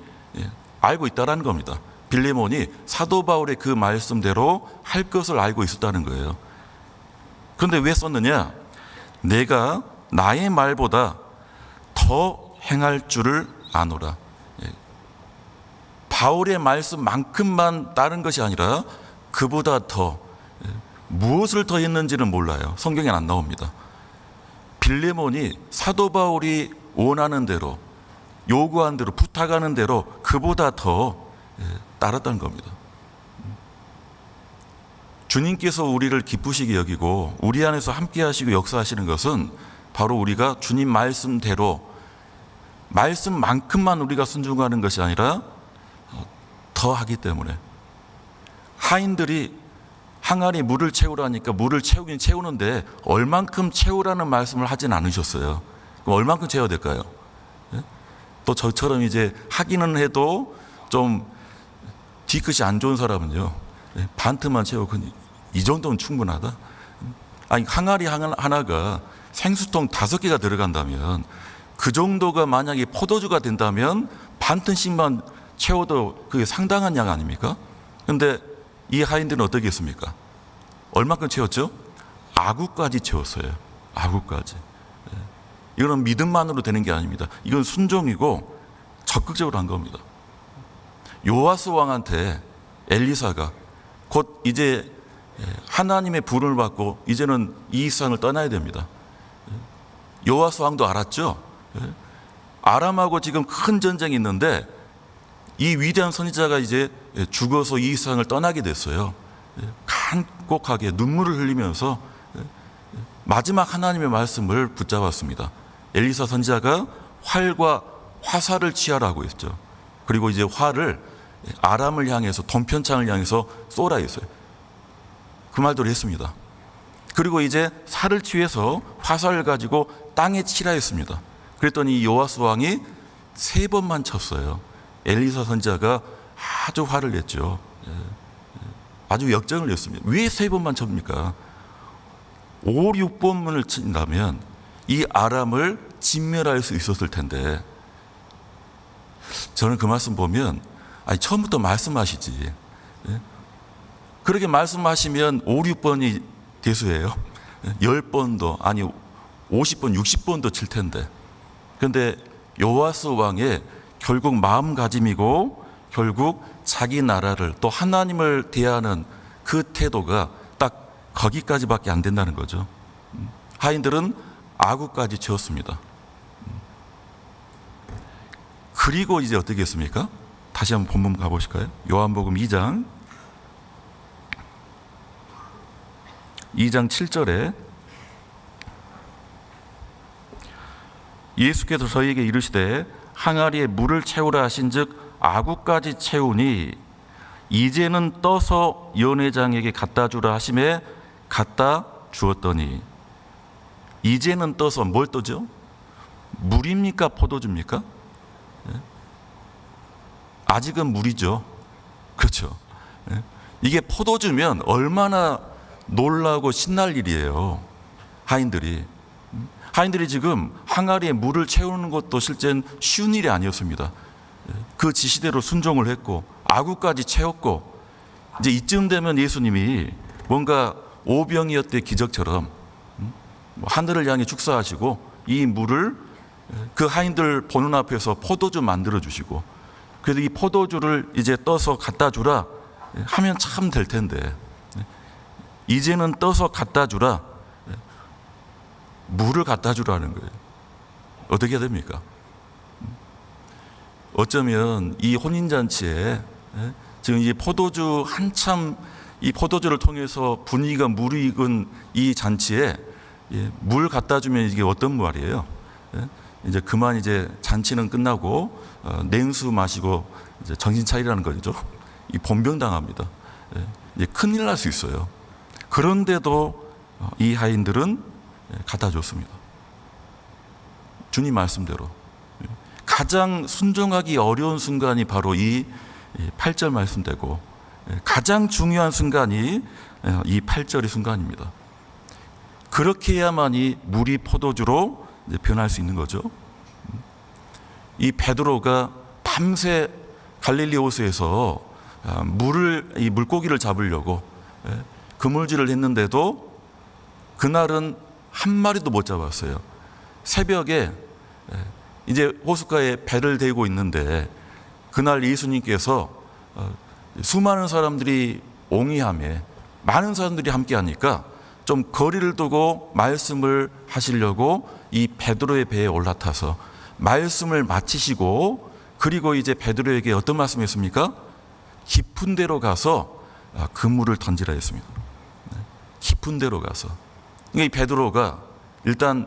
알고 있다라는 겁니다. 빌레몬이 사도 바울의 그 말씀대로 할 것을 알고 있었다는 거예요. 그런데 왜 썼느냐? 내가 나의 말보다 더 행할 줄을 아노라. 바울의 말씀만큼만 따른 것이 아니라 그보다 더 무엇을 더 했는지는 몰라요. 성경에 안 나옵니다. 빌레몬이 사도 바울이 원하는 대로 요구한 대로 부탁하는 대로 그보다 더 따랐다는 겁니다. 주님께서 우리를 기쁘시게 여기고 우리 안에서 함께 하시고 역사하시는 것은 바로 우리가 주님 말씀대로 말씀만큼만 우리가 순종하는 것이 아니라 더 하기 때문에 하인들이 항아리 물을 채우라니까 물을 채우긴 채우는데 얼만큼 채우라는 말씀을 하진 않으셨어요. 그럼 얼만큼 채워야 될까요? 또 저처럼 이제 하기는 해도 좀 뒤끝이 안 좋은 사람은요 반 틈만 채우고 이 정도면 충분하다. 아니 항아리 하나가 생수통 5개가 들어간다면 그 정도가 만약에 포도주가 된다면 반 틈씩만 채워도 그게 상당한 양 아닙니까? 그런데 이 하인들은 어떻게 했습니까? 얼마큼 채웠죠? 아구까지 채웠어요. 아구까지. 이거는 믿음만으로 되는 게 아닙니다. 이건 순종이고 적극적으로 한 겁니다. 요아스 왕한테 엘리사가 곧 이제 하나님의 부름을 받고 이제는 이 세상을 떠나야 됩니다. 요아스 왕도 알았죠. 아람하고 지금 큰 전쟁이 있는데 이 위대한 선지자가 이제 죽어서 이 세상을 떠나게 됐어요. 간곡하게 눈물을 흘리면서 마지막 하나님의 말씀을 붙잡았습니다. 엘리사 선지자가 활과 화살을 취하라고 했죠. 그리고 이제 활을 아람을 향해서 돈편창을 향해서 쏘라 했어요. 그 말대로 했습니다. 그리고 이제 살을 취해서 화살을 가지고 땅에 치라 했습니다. 그랬더니 요아스 왕이 3번만 쳤어요. 엘리사 선지자가 아주 화를 냈죠. 아주 역정을 냈습니다. 왜 3번만 쳤습니까? 5, 6번문을 친다면 이 아람을 진멸할 수 있었을 텐데, 저는 그 말씀 보면 처음부터 말씀하시지. 그렇게 말씀하시면 5, 6번이 대수예요. 10번도 아니 50번, 60번도 칠 텐데. 그런데 요아스 왕의 결국 마음가짐이고 결국 자기 나라를 또 하나님을 대하는 그 태도가 딱 거기까지밖에 안 된다는 거죠. 하인들은 아구까지 채웠습니다. 그리고 이제 어떻게 했습니까? 다시 한번 본문 가보실까요? 요한복음 2장 7절에 예수께서 저희에게 이르시되 항아리에 물을 채우라 하신즉 아구까지 채우니 이제는 떠서 연회장에게 갖다 주라 하심에 갖다 주었더니. 이제는 떠서 뭘 떠죠? 물입니까? 포도주입니까? 아직은 물이죠. 그렇죠. 이게 포도주면 얼마나 놀라고 신날 일이에요. 하인들이 지금 항아리에 물을 채우는 것도 실제는 쉬운 일이 아니었습니다. 그 지시대로 순종을 했고 아구까지 채웠고, 이제 이쯤 되면 예수님이 뭔가 오병이어때 기적처럼 하늘을 향해 축사하시고 이 물을 그 하인들 보는 앞에서 포도주 만들어 주시고, 그래서 이 포도주를 이제 떠서 갖다 주라 하면 참 될 텐데, 이제는 떠서 갖다 주라, 물을 갖다 주라는 거예요. 어떻게 해야 됩니까? 어쩌면 이 혼인잔치에 지금 이 포도주 한참, 이 포도주를 통해서 분위기가 무르익은 이 잔치에 물 갖다 주면 이게 어떤 말이에요? 이제 그만 이제 잔치는 끝나고 냉수 마시고 이제 정신 차리라는 거죠. 이 본병당합니다. 이제 큰일 날 수 있어요. 그런데도 이 하인들은 갖다 줬습니다. 주님 말씀대로. 가장 순종하기 어려운 순간이 바로 이 8절 말씀되고, 가장 중요한 순간이 이 8절의 순간입니다. 그렇게 해야만이 물이 포도주로 변할 수 있는 거죠. 이 베드로가 밤새 갈릴리 호수에서 이 물고기를 잡으려고 그물질을 했는데도 그날은 한 마리도 못 잡았어요. 새벽에 이제 호숫가에 배를 대고 있는데 그날 예수님께서 수많은 사람들이 옹이함에 많은 사람들이 함께 하니까 좀 거리를 두고 말씀을 하시려고 이 베드로의 배에 올라타서 말씀을 마치시고, 그리고 이제 베드로에게 어떤 말씀했습니까? 깊은 데로 가서 그물을 던지라 했습니다. 깊은 데로 가서. 이 베드로가 일단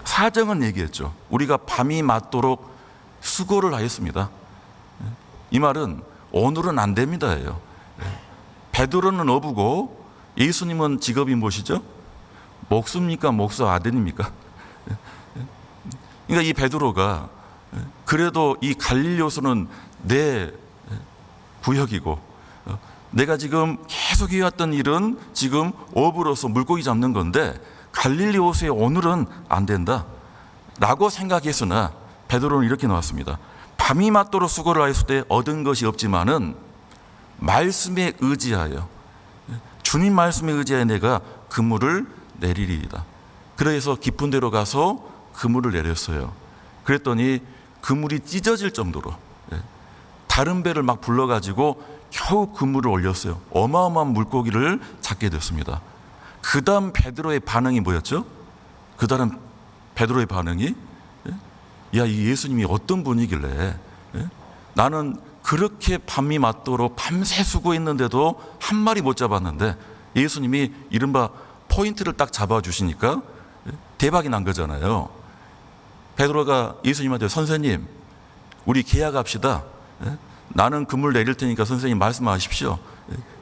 사정은 얘기했죠. 우리가 밤이 맞도록 수고를 하였습니다. 이 말은 오늘은 안 됩니다예요. 베드로는 어부고 예수님은 직업이 무엇이죠? 목수입니까? 목수 아들입니까? 그러니까 이 베드로가 그래도 이 갈릴리 호수는 내 구역이고, 내가 지금 계속 해왔던 일은 지금 어부로서 물고기 잡는 건데 갈릴리 호수에 오늘은 안 된다 라고 생각했으나 베드로는 이렇게 나왔습니다. 밤이 맞도록 수고를 하였을 때 얻은 것이 없지만은 말씀에 의지하여, 주님 말씀에 의지하여 내가 그물을 내리리이다. 그래서 깊은 데로 가서 그물을 내렸어요. 그랬더니 그물이 찢어질 정도로 다른 배를 막 불러가지고 겨우 그물을 올렸어요. 어마어마한 물고기를 잡게 됐습니다. 그 다음 베드로의 반응이 뭐였죠? 그 다음 베드로의 반응이, 야, 이 예수님이 어떤 분이길래 나는 그렇게 밤이 맞도록 밤새 수고했는데도 한 마리 못 잡았는데 예수님이 이른바 포인트를 딱 잡아주시니까 대박이 난 거잖아요. 베드로가 예수님한테 선생님, 우리 계약합시다. 나는 금을 내릴 테니까 선생님 말씀하십시오.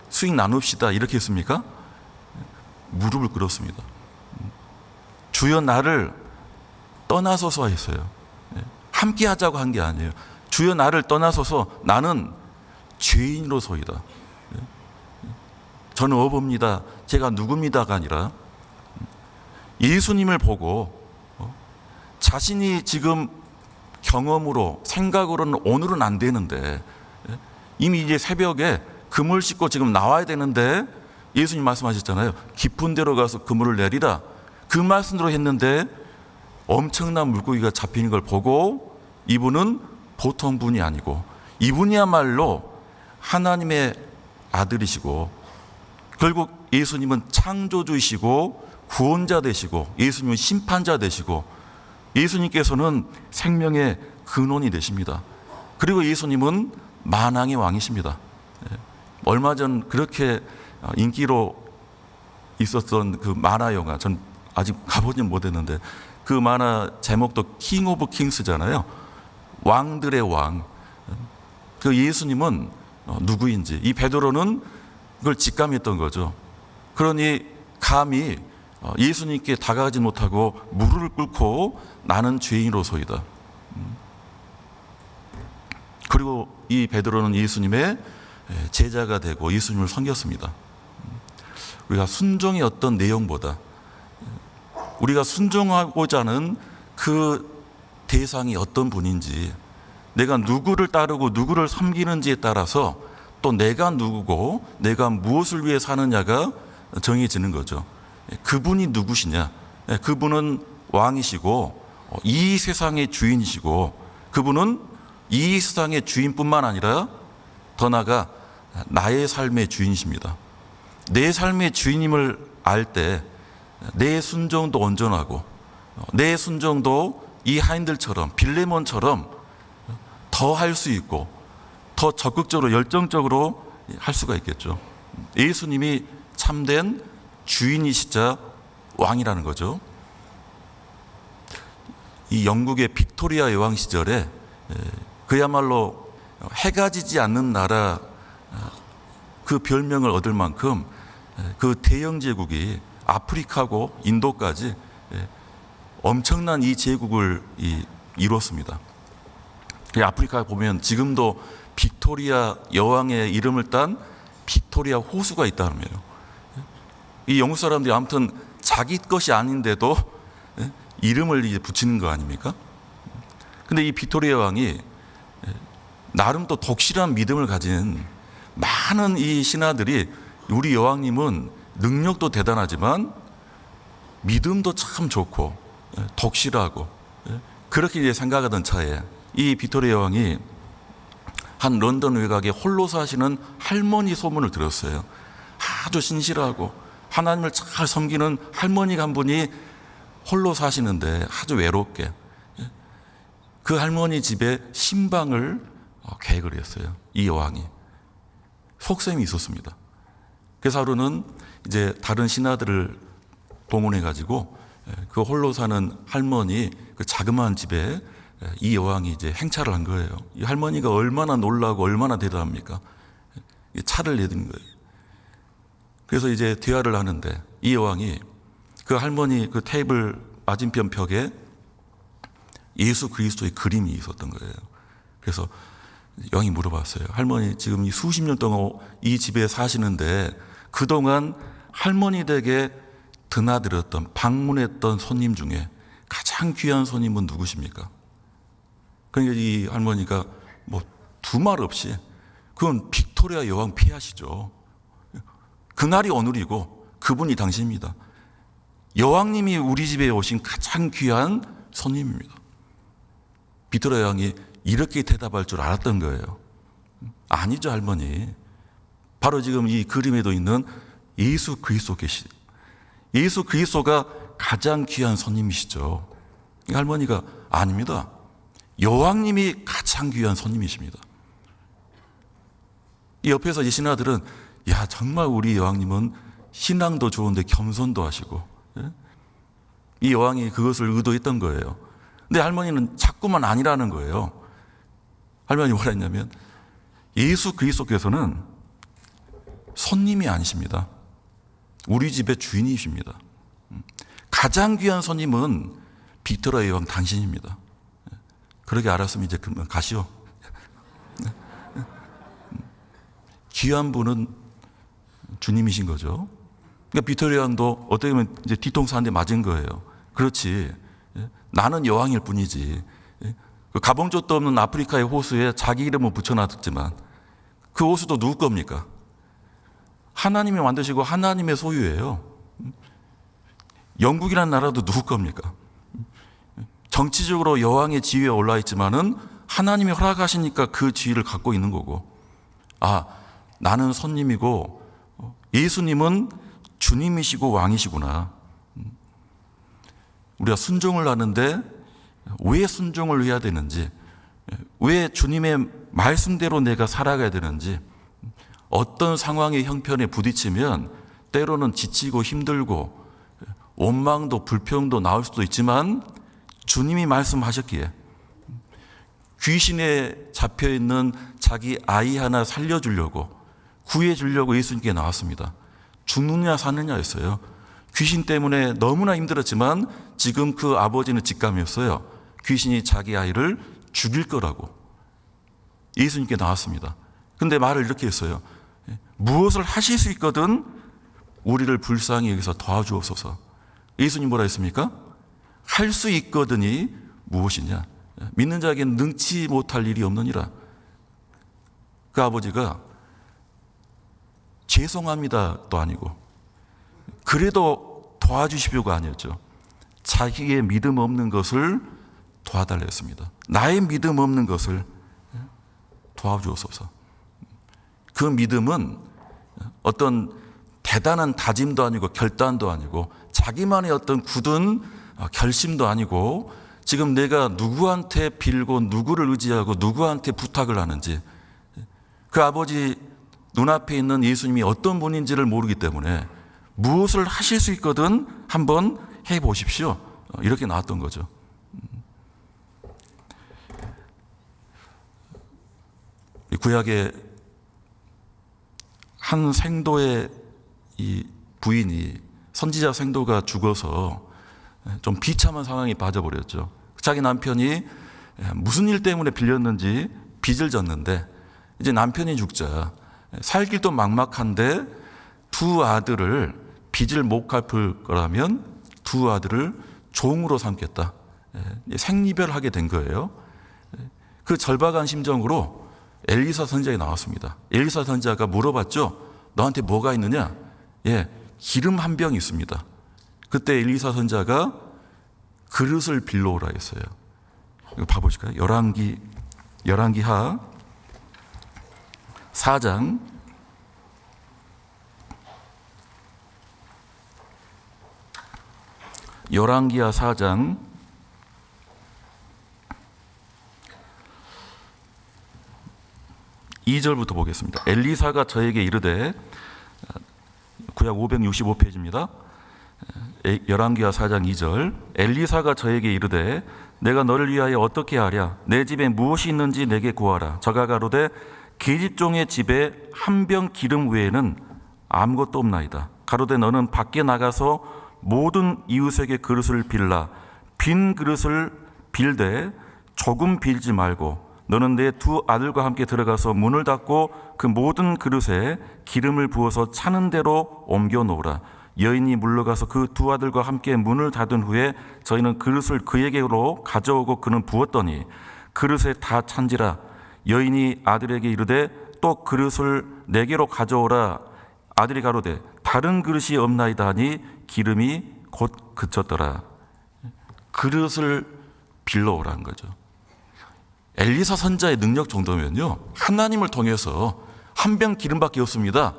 수익 나눕시다. 이렇게 했습니까? 무릎을 꿇었습니다. 주여 나를 떠나소서 했어요. 함께 하자고 한 게 아니에요. 주여 나를 떠나소서, 나는 죄인으로서이다. 저는 어봅니다. 제가 누굽니다가 아니라 예수님을 보고 자신이 지금 경험으로 생각으로는 오늘은 안 되는데 이미 이제 새벽에 그물 싣고 지금 나와야 되는데 예수님 말씀하셨잖아요. 깊은 데로 가서 그물을 내리라. 그 말씀대로 했는데 엄청난 물고기가 잡히는 걸 보고 이분은 보통 분이 아니고 이분이야말로 하나님의 아들이시고 결국 예수님은 창조주이시고 구원자 되시고 예수님은 심판자 되시고 예수님께서는 생명의 근원이 되십니다. 그리고 예수님은 만왕의 왕이십니다. 얼마 전 그렇게 인기로 있었던 그 만화 영화, 전 아직 가보진 못했는데 그 만화 제목도 킹 오브 킹스잖아요. 왕들의 왕. 그 예수님은 누구인지 이 베드로는 그걸 직감했던 거죠. 그러니 감히 예수님께 다가가지 못하고 무릎을 꿇고 나는 죄인으로소이다. 그리고 이 베드로는 예수님의 제자가 되고 예수님을 섬겼습니다. 우리가 순종의 어떤 내용보다 우리가 순종하고자 하는 그 대상이 어떤 분인지, 내가 누구를 따르고 누구를 섬기는지에 따라서 또 내가 누구고 내가 무엇을 위해 사느냐가 정해지는 거죠. 그분이 누구시냐? 그분은 왕이시고 이 세상의 주인이시고 그분은 이 세상의 주인뿐만 아니라 더 나아가 나의 삶의 주인이십니다. 내 삶의 주인임을 알 때 내 순종도 온전하고 내 순종도 이 하인들처럼 빌레몬처럼 더 할 수 있고 더 적극적으로 열정적으로 할 수가 있겠죠. 예수님이 참된 주인이시자 왕이라는 거죠. 이 영국의 빅토리아 여왕 시절에 그야말로 해가 지지 않는 나라 그 별명을 얻을 만큼 그 대영 제국이 아프리카고 인도까지 엄청난 이 제국을 이뤘습니다. 아프리카에 보면 지금도 빅토리아 여왕의 이름을 딴 빅토리아 호수가 있다는 거예요. 이 영국 사람들이 아무튼 자기 것이 아닌데도 이름을 이제 붙이는 거 아닙니까? 근데 이 빅토리아 왕이 나름 또 독실한 믿음을 가진 많은 이 신하들이 우리 여왕님은 능력도 대단하지만 믿음도 참 좋고 독실하고 그렇게 이제 생각하던 차에 이 빅토리아 여왕이 한 런던 외곽에 홀로 사시는 할머니 소문을 들었어요. 아주 신실하고 하나님을 잘 섬기는 할머니가 한 분이 홀로 사시는데 아주 외롭게 그 할머니 집에 신방을 계획을 했어요. 이 여왕이 속셈이 있었습니다. 그래서 하루는 이제 다른 신하들을 동원해 가지고 그 홀로 사는 할머니 그 자그마한 집에 이 여왕이 이제 행차를 한 거예요. 이 할머니가 얼마나 놀라고 얼마나 대단합니까? 차를 내든 거예요. 그래서 이제 대화를 하는데 이 여왕이 그 할머니 그 테이블 맞은편 벽에 예수 그리스도의 그림이 있었던 거예요. 그래서 여왕이 물어봤어요. 할머니 지금 이 수십 년 동안 이 집에 사시는데 그동안 할머니 댁에 드나들었던 방문했던 손님 중에 가장 귀한 손님은 누구십니까? 그러니까 이 할머니가 뭐 두말 없이 그건 빅토리아 여왕 폐하시죠. 그날이 오늘이고 그분이 당신입니다. 여왕님이 우리 집에 오신 가장 귀한 손님입니다. 빅토리아 여왕이 이렇게 대답할 줄 알았던 거예요. 아니죠, 할머니. 바로 지금 이 그림에도 있는 예수 그리스도 계시. 예수 그리스도가 가장 귀한 손님이시죠. 이 할머니가 아닙니다. 여왕님이 가장 귀한 손님이십니다. 이 옆에서 이 신하들은 야 정말 우리 여왕님은 신앙도 좋은데 겸손도 하시고 이 여왕이 그것을 의도했던 거예요. 근데 할머니는 자꾸만 아니라는 거예요. 할머니 뭐라 했냐면 예수 그리스도께서는 손님이 아니십니다. 우리 집의 주인이십니다. 가장 귀한 손님은 빅토리아 여왕 당신입니다. 그러게 알았으면 이제 그만 가시오. 귀한 분은 주님이신 거죠. 그러니까 빅토리아 여왕도 어떻게 보면 이제 뒤통수 한 대 맞은 거예요. 그렇지. 나는 여왕일 뿐이지. 그 가봉조도 없는 아프리카의 호수에 자기 이름을 붙여놨지만 그 호수도 누구 겁니까? 하나님이 만드시고 하나님의 소유예요. 영국이라는 나라도 누구 겁니까? 정치적으로 여왕의 지위에 올라 있지만은 하나님이 허락하시니까 그 지위를 갖고 있는 거고, 아, 나는 손님이고 예수님은 주님이시고 왕이시구나. 우리가 순종을 하는데 왜 순종을 해야 되는지, 왜 주님의 말씀대로 내가 살아가야 되는지, 어떤 상황의 형편에 부딪히면 때로는 지치고 힘들고 원망도 불평도 나올 수도 있지만 주님이 말씀하셨기에 귀신에 잡혀있는 자기 아이 하나 살려주려고 구해주려고 예수님께 나왔습니다. 죽느냐 사느냐였어요. 귀신 때문에 너무나 힘들었지만 지금 그 아버지는 직감이었어요. 귀신이 자기 아이를 죽일 거라고 예수님께 나왔습니다. 근데 말을 이렇게 했어요. 무엇을 하실 수 있거든 우리를 불쌍히 여기서 도와주옵소서. 예수님 뭐라 했습니까? 할 수 있거든이 무엇이냐? 믿는 자에게는 능치 못할 일이 없느니라. 그 아버지가 죄송합니다도 아니고 그래도 도와주십시오가 아니었죠. 자기의 믿음 없는 것을 도와달라 했습니다. 나의 믿음 없는 것을 도와주옵소서. 그 믿음은 어떤 대단한 다짐도 아니고 결단도 아니고 자기만의 어떤 굳은 결심도 아니고 지금 내가 누구한테 빌고 누구를 의지하고 누구한테 부탁을 하는지, 그 아버지 눈앞에 있는 예수님이 어떤 분인지를 모르기 때문에 무엇을 하실 수 있거든 한번 해보십시오. 이렇게 나왔던 거죠. 구약의 한 생도의 이 부인이, 선지자 생도가 죽어서 좀 비참한 상황에 빠져버렸죠. 자기 남편이 무슨 일 때문에 빌렸는지 빚을 졌는데 이제 남편이 죽자 살 길도 막막한데 두 아들을, 빚을 못 갚을 거라면 두 아들을 종으로 삼겠다. 생이별하게 된 거예요. 그 절박한 심정으로 엘리사 선지자가 나왔습니다. 엘리사 선지자가 물어봤죠. 너한테 뭐가 있느냐? 기름 한 병 있습니다. 그때 엘리사 선지자가 그릇을 빌려오라 했어요. 이거 봐보실까요? 열왕기하 4장 2절부터 보겠습니다. 엘리사가 저에게 이르되, 구약 565페이지입니다. 열왕기하 4장 2절. 엘리사가 저에게 이르되 내가 너를 위하여 어떻게 하랴? 내 집에 무엇이 있는지 내게 구하라. 저가 가로되 계집종의 집에 한 병 기름 외에는 아무것도 없나이다. 가로되 너는 밖에 나가서 모든 이웃에게 그릇을 빌라. 빈 그릇을 빌되 조금 빌지 말고 너는 내 두 아들과 함께 들어가서 문을 닫고 그 모든 그릇에 기름을 부어서 차는 대로 옮겨 놓으라. 여인이 물러가서 그 두 아들과 함께 문을 닫은 후에 저희는 그릇을 그에게로 가져오고 그는 부었더니 그릇에 다 찬지라. 여인이 아들에게 이르되 또 그릇을 내게로 가져오라. 아들이 가로되 다른 그릇이 없나이다 하니 기름이 곧 그쳤더라. 그릇을 빌려오라는 거죠. 엘리사 선지자의 능력 정도면요, 하나님을 통해서 한 병 기름밖에 없습니다.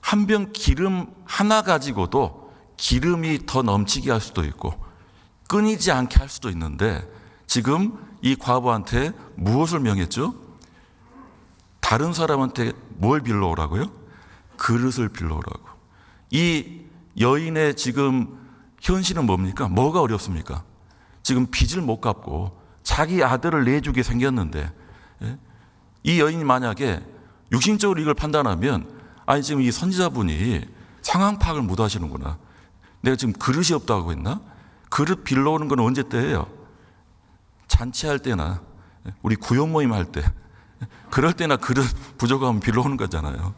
한 병 기름 하나 가지고도 기름이 더 넘치게 할 수도 있고 끊이지 않게 할 수도 있는데 지금 이 과부한테 무엇을 명했죠? 다른 사람한테 뭘 빌려오라고요? 그릇을 빌려오라고. 이 여인의 지금 현실은 뭡니까? 뭐가 어렵습니까? 지금 빚을 못 갚고 자기 아들을 내주게 생겼는데, 이 여인이 만약에 육신적으로 이걸 판단하면, 아니 지금 이 선지자분이 상황 파악을 못 하시는구나. 내가 지금 그릇이 없다고 했나? 그릇 빌려오는 건 언제 때예요? 잔치할 때나 우리 구역 모임 할 때, 그럴 때나 그릇 부족하면 빌려오는 거잖아요.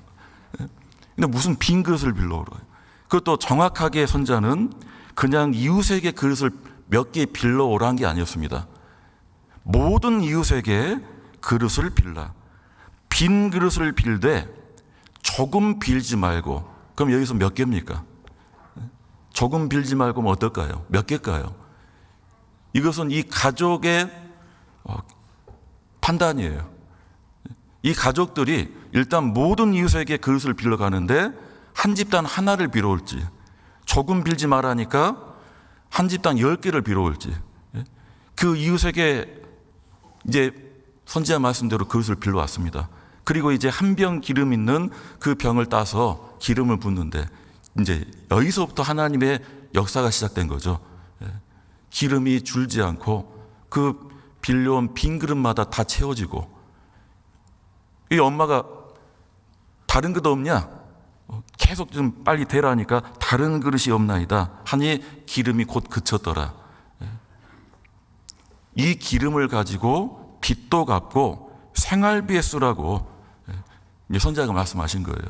근데 무슨 빈 그릇을 빌려오러요? 그것도 정확하게 선자는 그냥 이웃에게 그릇을 몇 개 빌려오라는 게 아니었습니다. 모든 이웃에게 그릇을 빌라. 빈 그릇을 빌되 조금 빌지 말고. 그럼 여기서 몇 개입니까? 조금 빌지 말고 뭐 어떨까요? 몇 개일까요? 이것은 이 가족의 판단이에요. 이 가족들이 일단 모든 이웃에게 그릇을 빌려가는데 한 집단 하나를 빌어올지, 조금 빌지 말라니까 한 집단 10개를 빌어올지, 그 이웃에게 이제 선지자 말씀대로 그릇을 빌려왔습니다. 그리고 이제 한 병 기름 있는 그 병을 따서 기름을 붓는데, 이제 여기서부터 하나님의 역사가 시작된 거죠. 기름이 줄지 않고 그 빌려온 빈 그릇마다 다 채워지고, 이 엄마가 다른 그릇 없냐? 계속 좀 빨리 대라니까 다른 그릇이 없나이다 하니 기름이 곧 그쳤더라. 이 기름을 가지고 빚도 갚고 생활비에 쓰라고 선지자가 말씀하신 거예요.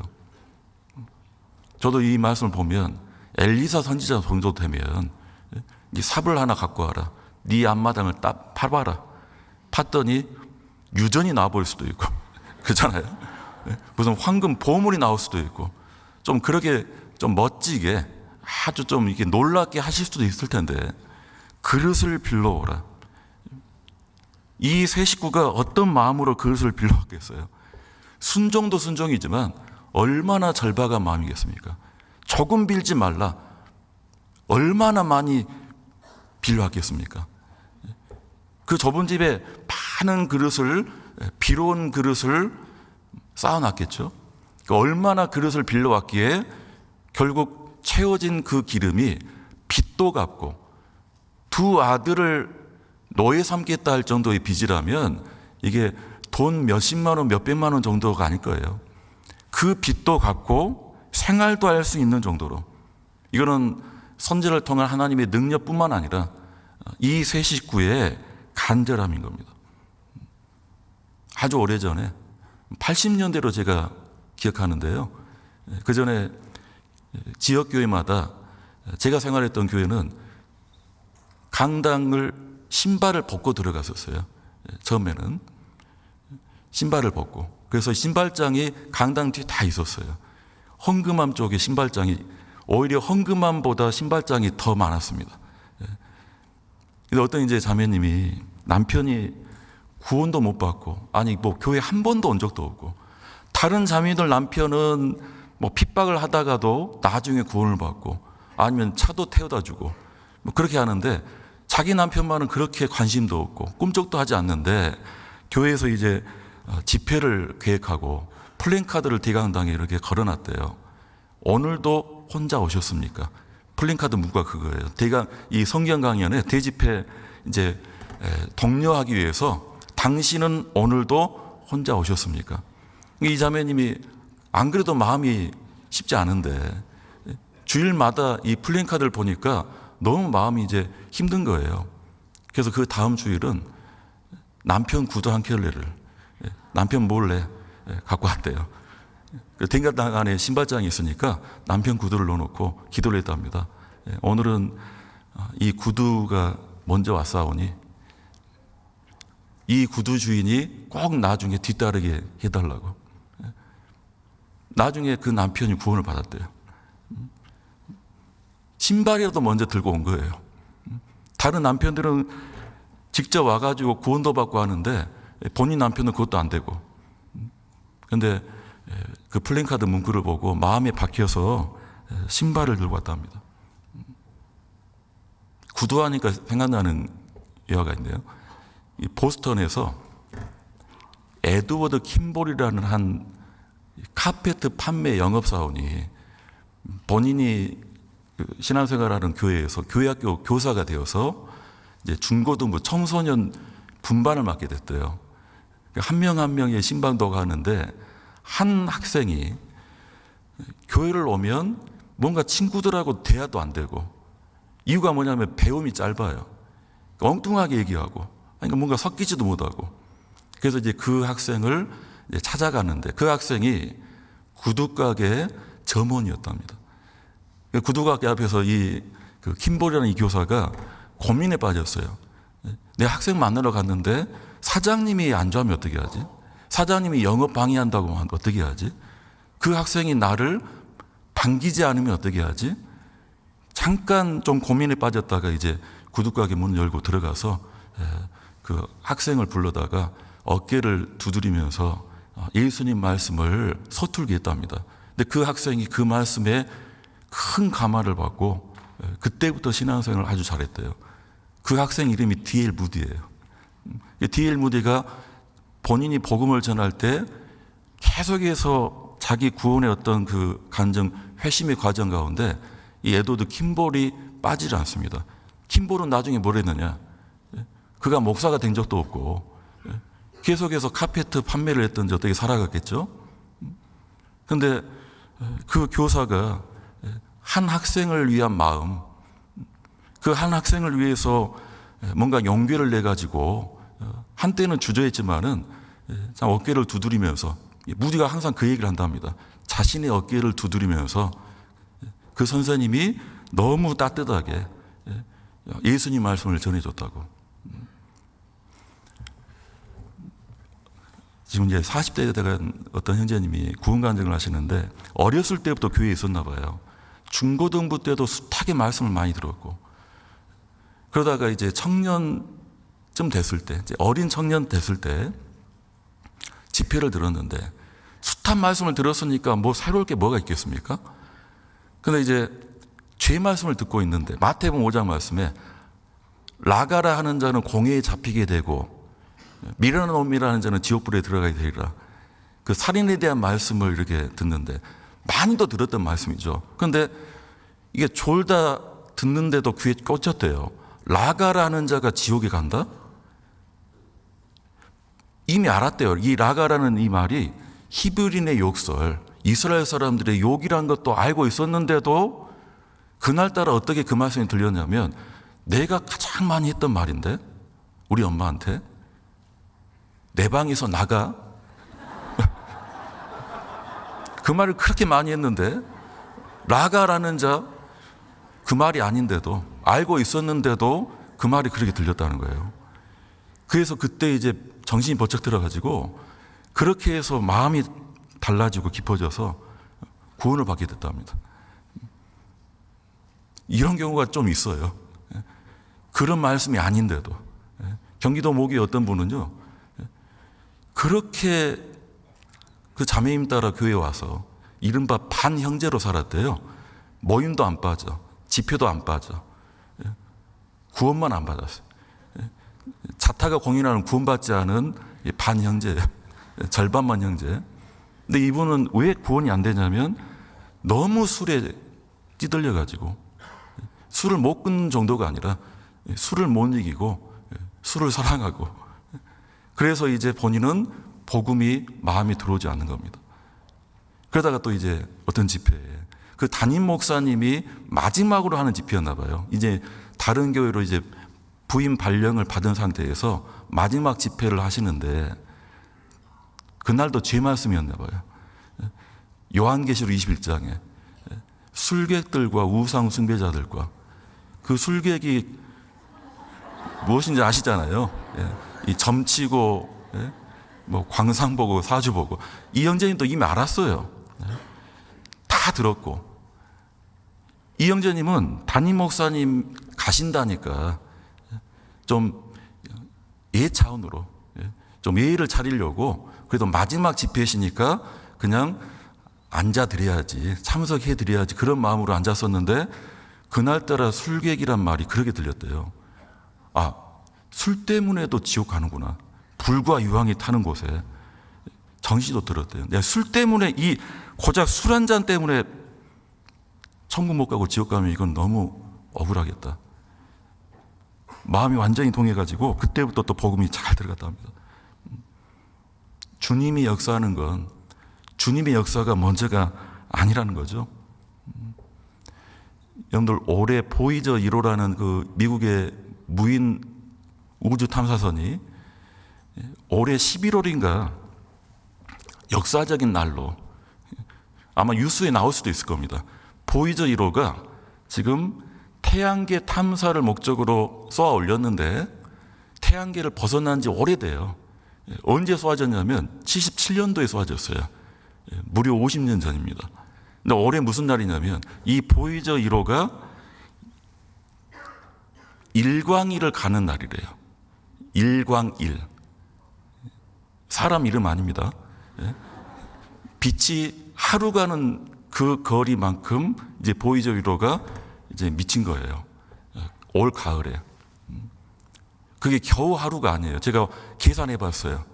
저도 이 말씀을 보면 엘리사 선지자 정도 되면 네 삽을 하나 갖고 와라. 네 앞마당을 딱 파봐라. 팠더니 유전이 나와버릴 수도 있고 그렇잖아요. 무슨 황금 보물이 나올 수도 있고, 좀 그렇게 좀 멋지게 아주 좀 이렇게 놀랍게 하실 수도 있을 텐데, 그릇을 빌려오라. 이 세 식구가 어떤 마음으로 그릇을 빌려왔겠어요? 순종도 순종이지만 얼마나 절박한 마음이겠습니까? 조금 빌지 말라. 얼마나 많이 빌려왔겠습니까? 그 좁은 집에 많은 그릇을, 비로운 그릇을 쌓아놨겠죠. 얼마나 그릇을 빌려왔기에 결국 채워진 그 기름이 빚도 갚고, 두 아들을 노예 삼겠다 할 정도의 빚이라면 이게 돈 몇십만 원, 몇백만 원 정도가 아닐 거예요. 그 빚도 갚고 생활도 할 수 있는 정도로, 이거는 선지를 통한 하나님의 능력뿐만 아니라 이 세 식구의 간절함인 겁니다. 아주 오래전에 80년대로 제가 기억하는데요. 그 전에 지역교회마다, 제가 생활했던 교회는 강당을 신발을 벗고 들어갔었어요. 처음에는 신발을 벗고, 그래서 신발장이 강당 뒤에 다 있었어요. 헌금함 쪽에 신발장이, 오히려 헌금함보다 신발장이 더 많았습니다. 근데 어떤 이제 자매님이 남편이 구원도 못 받고, 아니 뭐 교회 한 번도 온 적도 없고, 다른 자매들 남편은 뭐 핍박을 하다가도 나중에 구원을 받고, 아니면 차도 태워다 주고 뭐 그렇게 하는데, 자기 남편만은 그렇게 관심도 없고 꿈쩍도 하지 않는데, 교회에서 이제 집회를 계획하고 플랜카드를 대강당에 이렇게 걸어놨대요. 오늘도 혼자 오셨습니까? 플랜카드 문구가 그거예요. 이 성경 강연에 대집회 이제 독려하기 위해서 당신은 오늘도 혼자 오셨습니까? 이 자매님이 안 그래도 마음이 쉽지 않은데 주일마다 이 플랜카드를 보니까 너무 마음이 이제 힘든 거예요. 그래서 그 다음 주일은 남편 구두 한 켤레를 남편 몰래 갖고 왔대요. 댕가당 안에 신발장이 있으니까 남편 구두를 넣어놓고 기도를 했답니다. 오늘은 이 구두가 먼저 왔사오니 이 구두 주인이 꼭 나중에 뒤따르게 해달라고. 나중에 그 남편이 구원을 받았대요. 신발이라도 먼저 들고 온 거예요. 다른 남편들은 직접 와가지고 구원도 받고 하는데 본인 남편은 그것도 안 되고. 그런데 그 플랜카드 문구를 보고 마음에 박혀서 신발을 들고 왔답니다. 구두하니까 생각나는 예화가 있는데요. 이 보스턴에서 에드워드 킴볼이라는 한 카페트 판매 영업사원이 본인이 신앙생활하는 교회에서 교회학교 교사가 되어서 이제 중고등부 청소년 분반을 맡게 됐대요. 한 명 한 명의 신방도가 하는데 한 학생이 교회를 오면 뭔가 친구들하고 대화도 안 되고, 이유가 뭐냐면 배움이 짧아요. 엉뚱하게 얘기하고, 그러니까 뭔가 섞이지도 못하고. 그래서 이제 그 학생을 이제 찾아가는데 그 학생이 구두가게 점원이었답니다. 구두가게 앞에서 그 킴볼이라는 이 교사가 고민에 빠졌어요. 내 학생 만나러 갔는데 사장님이 안 좋아하면 어떻게 하지? 사장님이 영업 방해한다고 하면 어떻게 하지? 그 학생이 나를 반기지 않으면 어떻게 하지? 잠깐 좀 고민에 빠졌다가 이제 구두가게 문을 열고 들어가서 그 학생을 불러다가 어깨를 두드리면서 예수님 말씀을 서툴게 했답니다. 근데 그 학생이 그 말씀에 큰 감화를 받고 그때부터 신앙생활을 아주 잘했대요. 그 학생 이름이 D.L. 무디예요. D.L. 무디가 본인이 복음을 전할 때 계속해서 자기 구원의 어떤 그 간증, 회심의 과정 가운데 이 에드워드 킴볼이 빠지지 않습니다. 킴볼은 나중에 뭘 했느냐? 그가 목사가 된 적도 없고 계속해서 카페트 판매를 했던지 어떻게 살아갔겠죠? 그런데 그 교사가 한 학생을 위한 마음, 그 한 학생을 위해서 뭔가 용기를 내가지고 한때는 주저했지만은 어깨를 두드리면서, 무디가 항상 그 얘기를 한답니다. 자신의 어깨를 두드리면서 그 선생님이 너무 따뜻하게 예수님 말씀을 전해줬다고. 지금 이제 40대에 대한 어떤 형제님이 구원간증을 하시는데 어렸을 때부터 교회에 있었나 봐요. 중고등부 때도 숱하게 말씀을 많이 들었고, 그러다가 이제 청년쯤 됐을 때, 이제 어린 청년 됐을 때 집회를 들었는데 숱한 말씀을 들었으니까 뭐 새로울 게 뭐가 있겠습니까? 근데 이제 죄 말씀을 듣고 있는데 마태복음 5장 말씀에 라가라 하는 자는 공회에 잡히게 되고 미련한 놈이라는 자는 지옥불에 들어가게 되리라. 그 살인에 대한 말씀을 이렇게 듣는데 많이도 들었던 말씀이죠. 그런데 이게 졸다 듣는데도 귀에 꽂혔대요. 라가라는 자가 지옥에 간다? 이미 알았대요. 이 라가라는 이 말이 히브리인의 욕설, 이스라엘 사람들의 욕이란 것도 알고 있었는데도 그날따라 어떻게 그 말씀이 들렸냐면 내가 가장 많이 했던 말인데, 우리 엄마한테 내 방에서 나가. 그 말을 그렇게 많이 했는데 라가라는 자, 그 말이 아닌데도, 알고 있었는데도 그 말이 그렇게 들렸다는 거예요. 그래서 그때 이제 정신이 번쩍 들어가지고 그렇게 해서 마음이 달라지고 깊어져서 구원을 받게 됐답니다. 이런 경우가 좀 있어요. 그런 말씀이 아닌데도. 경기도 모교의 어떤 분은요, 그렇게 그 자매님 따라 교회에 와서 이른바 반형제로 살았대요. 모임도 안 빠져, 집회도 안 빠져, 구원만 안 받았어요. 자타가 공인하는 구원받지 않은 반형제예요. 절반만 형제. 근데 이분은 왜 구원이 안 되냐면 너무 술에 찌들려가지고 술을 못 끊는 정도가 아니라 술을 못 이기고 술을 사랑하고, 그래서 이제 본인은 복음이 마음에 들어오지 않는 겁니다. 그러다가 또 이제 어떤 집회에 그 담임 목사님이 마지막으로 하는 집회였나 봐요. 이제 다른 교회로 이제 부임 발령을 받은 상태에서 마지막 집회를 하시는데 그날도 제 말씀이었나 봐요. 요한계시록 21장에 술객들과 우상 숭배자들과, 그 술객이 무엇인지 아시잖아요. 이 점치고 뭐 광상 보고 사주 보고, 이 형제님도 이미 알았어요. 다 들었고, 이 형제님은 담임 목사님 가신다니까 좀 차원으로 좀 예의를 차리려고 그래도 마지막 집회시니까 그냥 앉아드려야지, 참석해드려야지, 그런 마음으로 앉았었는데 그날따라 술객이란 말이 그렇게 들렸대요. 아, 술 때문에도 지옥 가는구나. 불과 유황이 타는 곳에 정신도 들었대요. 내가 술 때문에, 이 고작 술 한 잔 때문에 천국 못 가고 지옥 가면 이건 너무 억울하겠다. 마음이 완전히 동해가지고 그때부터 또 복음이 잘 들어갔다 합니다. 주님이 역사하는 건 주님의 역사가 먼저가 아니라는 거죠. 여러분들 올해 보이저 1호라는 그 미국의 무인 우주 탐사선이 올해 11월인가 역사적인 날로 아마 뉴스에 나올 수도 있을 겁니다. 보이저 1호가 지금 태양계 탐사를 목적으로 쏘아 올렸는데 태양계를 벗어난 지 오래돼요. 언제 쏘아졌냐면 77년도에 쏘아졌어요. 무려 50년 전입니다. 근데 올해 무슨 날이냐면 이 보이저 1호가 일광일을 가는 날이래요. 일광일. 사람 이름 아닙니다. 빛이 하루 가는 그 거리만큼 이제 보이저 1호가 이제 미친 거예요. 올 가을에. 그게 겨우 하루가 아니에요. 제가 계산해 봤어요.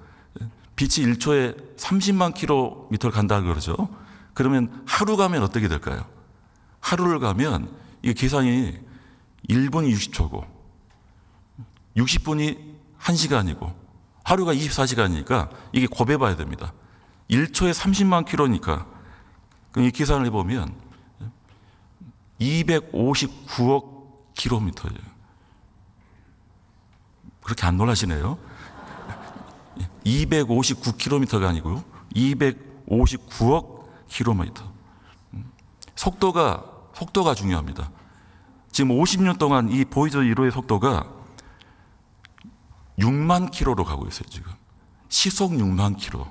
빛이 1초에 30만 킬로미터를 간다 그러죠. 그러면 하루 가면 어떻게 될까요? 하루를 가면 이게 계산이 1분이 60초고 60분이 1시간이고 하루가 24시간이니까 이게 곱해봐야 됩니다. 1초에 30만 킬로니까 이 계산을 해보면 259억 킬로미터예요. 그렇게 안 놀라시네요. 259km가 아니고요. 259억 킬로미터. 속도가 중요합니다. 지금 50년 동안 이 보이저 1호의 속도가 6만 킬로로 가고 있어요, 지금. 시속 6만 킬로.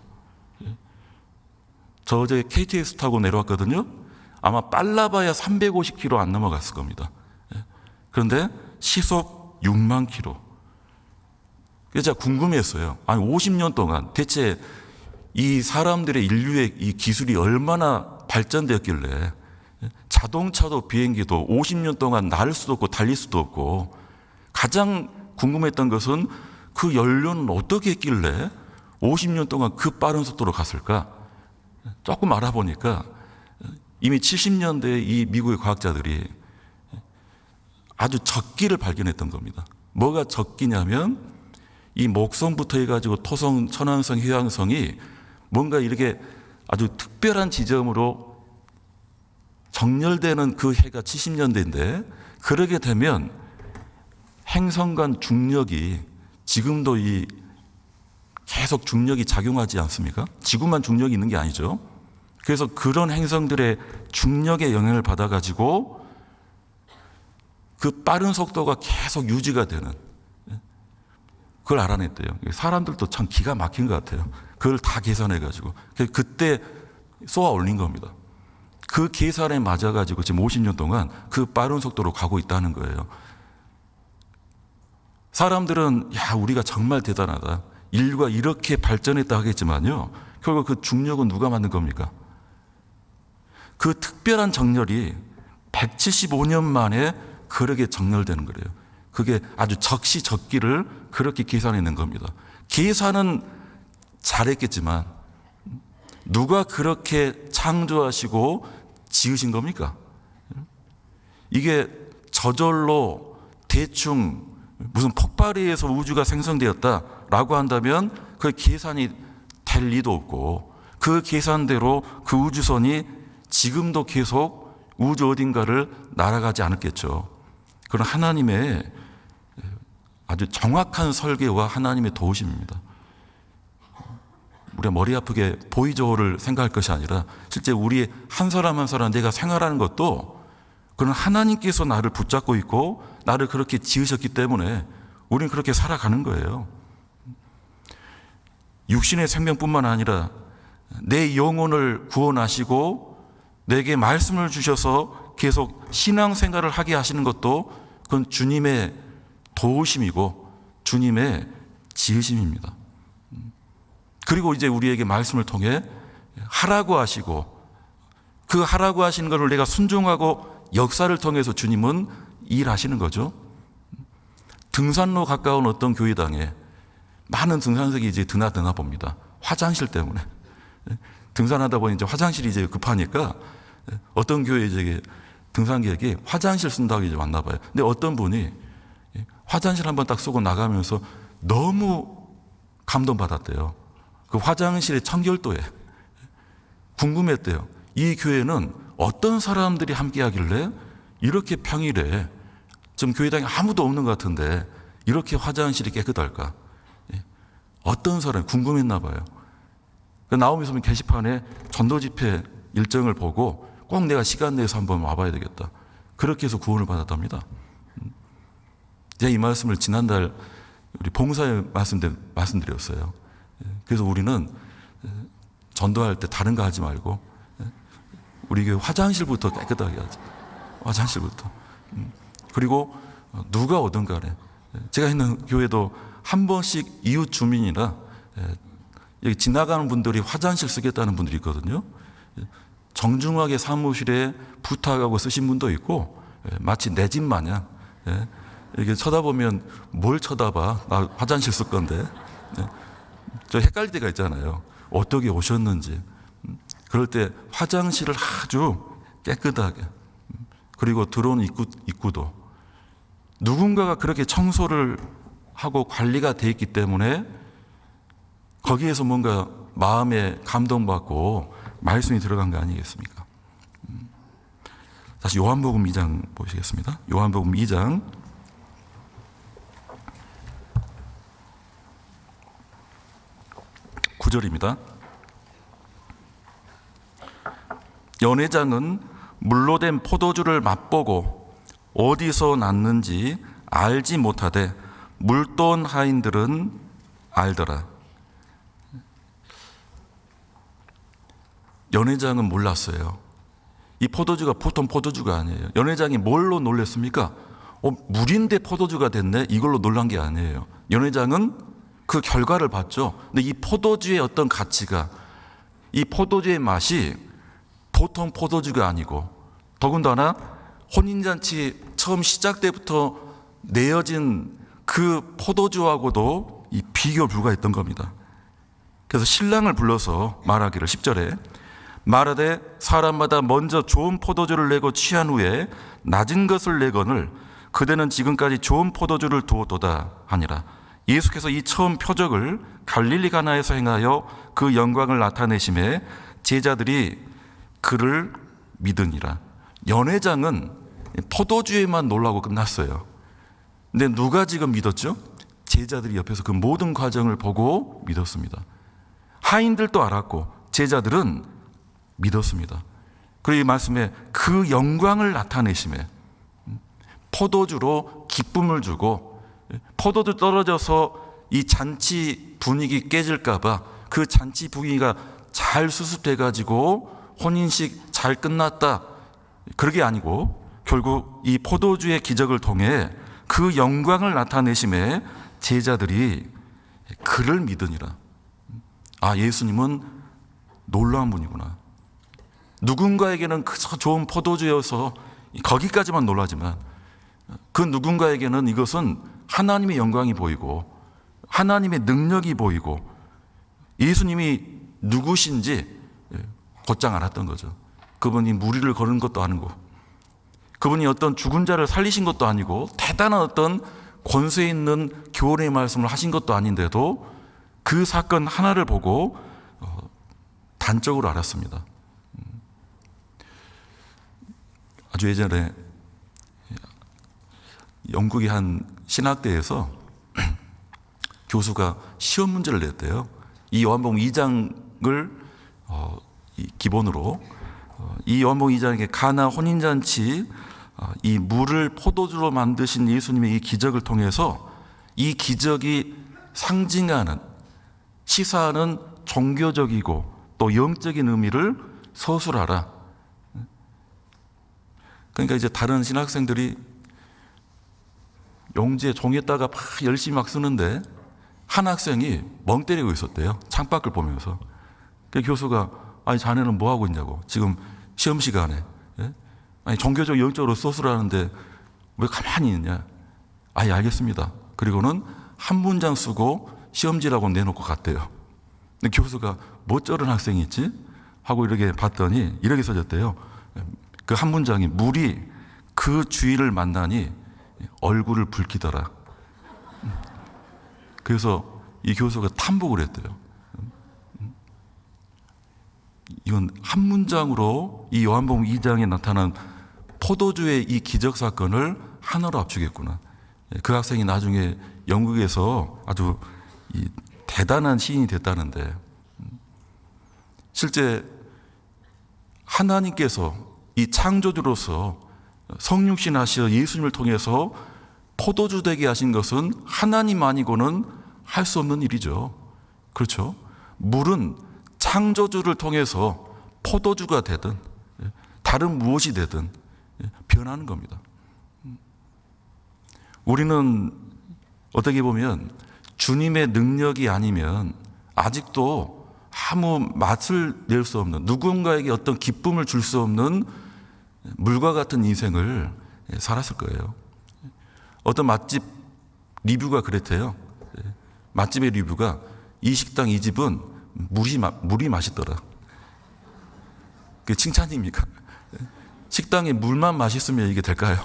저 어제 KTX 타고 내려왔거든요. 아마 빨라봐야 350킬로 안 넘어갔을 겁니다. 그런데 시속 6만 킬로. 그래서 제가 궁금했어요. 아니 50년 동안 대체 이 사람들의 인류의 이 기술이 얼마나 발전되었길래 자동차도 비행기도 50년 동안 날 수도 없고 달릴 수도 없고 가장 궁금했던 것은 그 연료는 어떻게 했길래 50년 동안 그 빠른 속도로 갔을까? 조금 알아보니까 이미 70년대에 이 미국의 과학자들이 아주 적기를 발견했던 겁니다. 뭐가 적기냐면 이 목성부터 해가지고 토성, 천왕성, 휴양성이 뭔가 이렇게 아주 특별한 지점으로 정렬되는 그 해가 70년대인데 그러게 되면 행성 간 중력이 지금도 이 계속 중력이 작용하지 않습니까? 지구만 중력이 있는 게 아니죠. 그래서 그런 행성들의 중력의 영향을 받아가지고 그 빠른 속도가 계속 유지가 되는 그걸 알아냈대요. 사람들도 참 기가 막힌 것 같아요. 그걸 다 계산해가지고 그때 쏘아 올린 겁니다. 그 계산에 맞아가지고 지금 50년 동안 그 빠른 속도로 가고 있다는 거예요. 사람들은 야 우리가 정말 대단하다. 인류가 이렇게 발전했다 하겠지만요. 결국 그 중력은 누가 만든 겁니까? 그 특별한 정렬이 175년 만에 그렇게 정렬되는 거예요. 그게 아주 적시적기를 그렇게 계산해낸 겁니다. 계산은 잘했겠지만 누가 그렇게 창조하시고 지으신 겁니까? 이게 저절로 대충 무슨 폭발에 의해서 우주가 생성되었다라고 한다면 그 계산이 될 리도 없고 그 계산대로 그 우주선이 지금도 계속 우주 어딘가를 날아가지 않았겠죠. 그런 하나님의 아주 정확한 설계와 하나님의 도우심입니다. 우리가 머리 아프게 보이저호를 생각할 것이 아니라 실제 우리 한 사람 한 사람 내가 생활하는 것도 그런 하나님께서 나를 붙잡고 있고 나를 그렇게 지으셨기 때문에 우리는 그렇게 살아가는 거예요. 육신의 생명뿐만 아니라 내 영혼을 구원하시고 내게 말씀을 주셔서 계속 신앙생활을 하게 하시는 것도 그건 주님의 도우심이고 주님의 지으심입니다. 그리고 이제 우리에게 말씀을 통해 하라고 하시고 그 하라고 하시는 것을 내가 순종하고 역사를 통해서 주님은 일하시는 거죠. 등산로 가까운 어떤 교회당에 많은 등산객이 이제 드나드나 봅니다. 화장실 때문에. 등산하다 보니 이제 화장실이 이제 급하니까 어떤 교회 이제 등산객이 화장실 쓴다고 이제 왔나 봐요. 근데 어떤 분이 화장실 한번 딱 쓰고 나가면서 너무 감동받았대요. 그 화장실의 청결도에 궁금했대요. 이 교회는 어떤 사람들이 함께 하길래 이렇게 평일에 지금 교회당에 아무도 없는 것 같은데 이렇게 화장실이 깨끗할까? 어떤 사람이 궁금했나 봐요. 나오면서 게시판에 전도 집회 일정을 보고 꼭 내가 시간 내서 한번 와봐야 되겠다. 그렇게 해서 구원을 받았답니다. 제가 이 말씀을 지난달 우리 봉사에 말씀드렸어요. 그래서 우리는 전도할 때 다른 거 하지 말고 우리 교회 화장실부터 깨끗하게 하자. 화장실부터. 그리고 누가 오든 간에 제가 있는 교회도 한 번씩 이웃 주민이나 여기 지나가는 분들이 화장실 쓰겠다는 분들이 있거든요. 정중하게 사무실에 부탁하고 쓰신 분도 있고 마치 내 집 마냥 이렇게 쳐다보면 뭘 쳐다봐? 나 화장실 쓸 건데. 저 헷갈릴 때가 있잖아요. 어떻게 오셨는지. 그럴 때 화장실을 아주 깨끗하게 그리고 들어오는 입구도 누군가가 그렇게 청소를 하고 관리가 돼 있기 때문에 거기에서 뭔가 마음에 감동받고 말씀이 들어간 거 아니겠습니까? 다시 요한복음 2장 보시겠습니다. 요한복음 2장 9절입니다. 연회장은 물로 된 포도주를 맛보고 어디서 났는지 알지 못하되 물돈 하인들은 알더라. 연회장은 몰랐어요. 이 포도주가 보통 포도주가 아니에요. 연회장이 뭘로 놀랐습니까? 물인데 포도주가 됐네? 이걸로 놀란 게 아니에요. 연회장은 그 결과를 봤죠. 근데 이 포도주의 어떤 가치가, 이 포도주의 맛이 보통 포도주가 아니고 더군다나 혼인잔치 처음 시작 때부터 내어진 그 포도주하고도 이 비교 불가했던 겁니다. 그래서 신랑을 불러서 말하기를 10절에 말하되 사람마다 먼저 좋은 포도주를 내고 취한 후에 낮은 것을 내거늘 그대는 지금까지 좋은 포도주를 두었도다 하니라. 예수께서 이 처음 표적을 갈릴리 가나에서 행하여 그 영광을 나타내심에 제자들이 그를 믿으니라. 연회장은 포도주에만 놀라고 끝났어요. 근데 누가 지금 믿었죠? 제자들이 옆에서 그 모든 과정을 보고 믿었습니다. 하인들도 알았고 제자들은 믿었습니다. 그리고 이 말씀에 그 영광을 나타내심에 포도주로 기쁨을 주고 포도주 떨어져서 이 잔치 분위기 깨질까봐 그 잔치 분위기가 잘 수습돼가지고 혼인식 잘 끝났다. 그게 아니고 결국 이 포도주의 기적을 통해 그 영광을 나타내심에 제자들이 그를 믿으니라. 아, 예수님은 놀라운 분이구나. 누군가에게는 그저 좋은 포도주여서 거기까지만 놀라지만 그 누군가에게는 이것은 하나님의 영광이 보이고 하나님의 능력이 보이고 예수님이 누구신지 곧장 알았던 거죠. 그분이 무리를 거는 것도 아니고 그분이 어떤 죽은 자를 살리신 것도 아니고 대단한 어떤 권세 있는 교훈의 말씀을 하신 것도 아닌데도 그 사건 하나를 보고 단적으로 알았습니다. 아주 예전에 영국의 한 신학대에서 교수가 시험 문제를 냈대요. 이 요한복음 2장을 기본으로 이 요한복음 2장의 가나 혼인잔치 이 물을 포도주로 만드신 예수님의 이 기적을 통해서 이 기적이 상징하는 시사하는 종교적이고 또 영적인 의미를 서술하라. 그러니까 이제 다른 신학생들이 용지에 종이에다가 막 열심히 막 쓰는데 한 학생이 멍 때리고 있었대요. 창밖을 보면서. 그 교수가 아니 자네는 뭐 하고 있냐고. 지금 시험 시간에. 예? 아니 종교적 영적으로 서술하는데 왜 가만히 있냐. 아니 알겠습니다. 그리고는 한 문장 쓰고 시험지라고 내놓고 갔대요. 근데 교수가 뭐 저런 학생이 있지? 하고 이렇게 봤더니 이렇게 써졌대요. 그 한 문장이 물이 그 주위를 만나니 얼굴을 붉히더라. 그래서 이 교수가 탐복을 했대요. 이건 한 문장으로 이 요한복음 2장에 나타난 포도주의 이 기적 사건을 하나로 압축했구나. 그 학생이 나중에 영국에서 아주 대단한 시인이 됐다는데, 실제 하나님께서 이 창조주로서 성육신 하시어 예수님을 통해서 포도주 되게 하신 것은 하나님 아니고는 할 수 없는 일이죠. 그렇죠? 물은 창조주를 통해서 포도주가 되든 다른 무엇이 되든 변하는 겁니다. 우리는 어떻게 보면 주님의 능력이 아니면 아직도 아무 맛을 낼 수 없는, 누군가에게 어떤 기쁨을 줄 수 없는 물과 같은 인생을 살았을 거예요. 어떤 맛집 리뷰가 그랬대요. 맛집의 리뷰가 이 식당, 이 집은 물이 맛있더라. 그게 칭찬입니까? 식당에 물만 맛있으면 이게 될까요?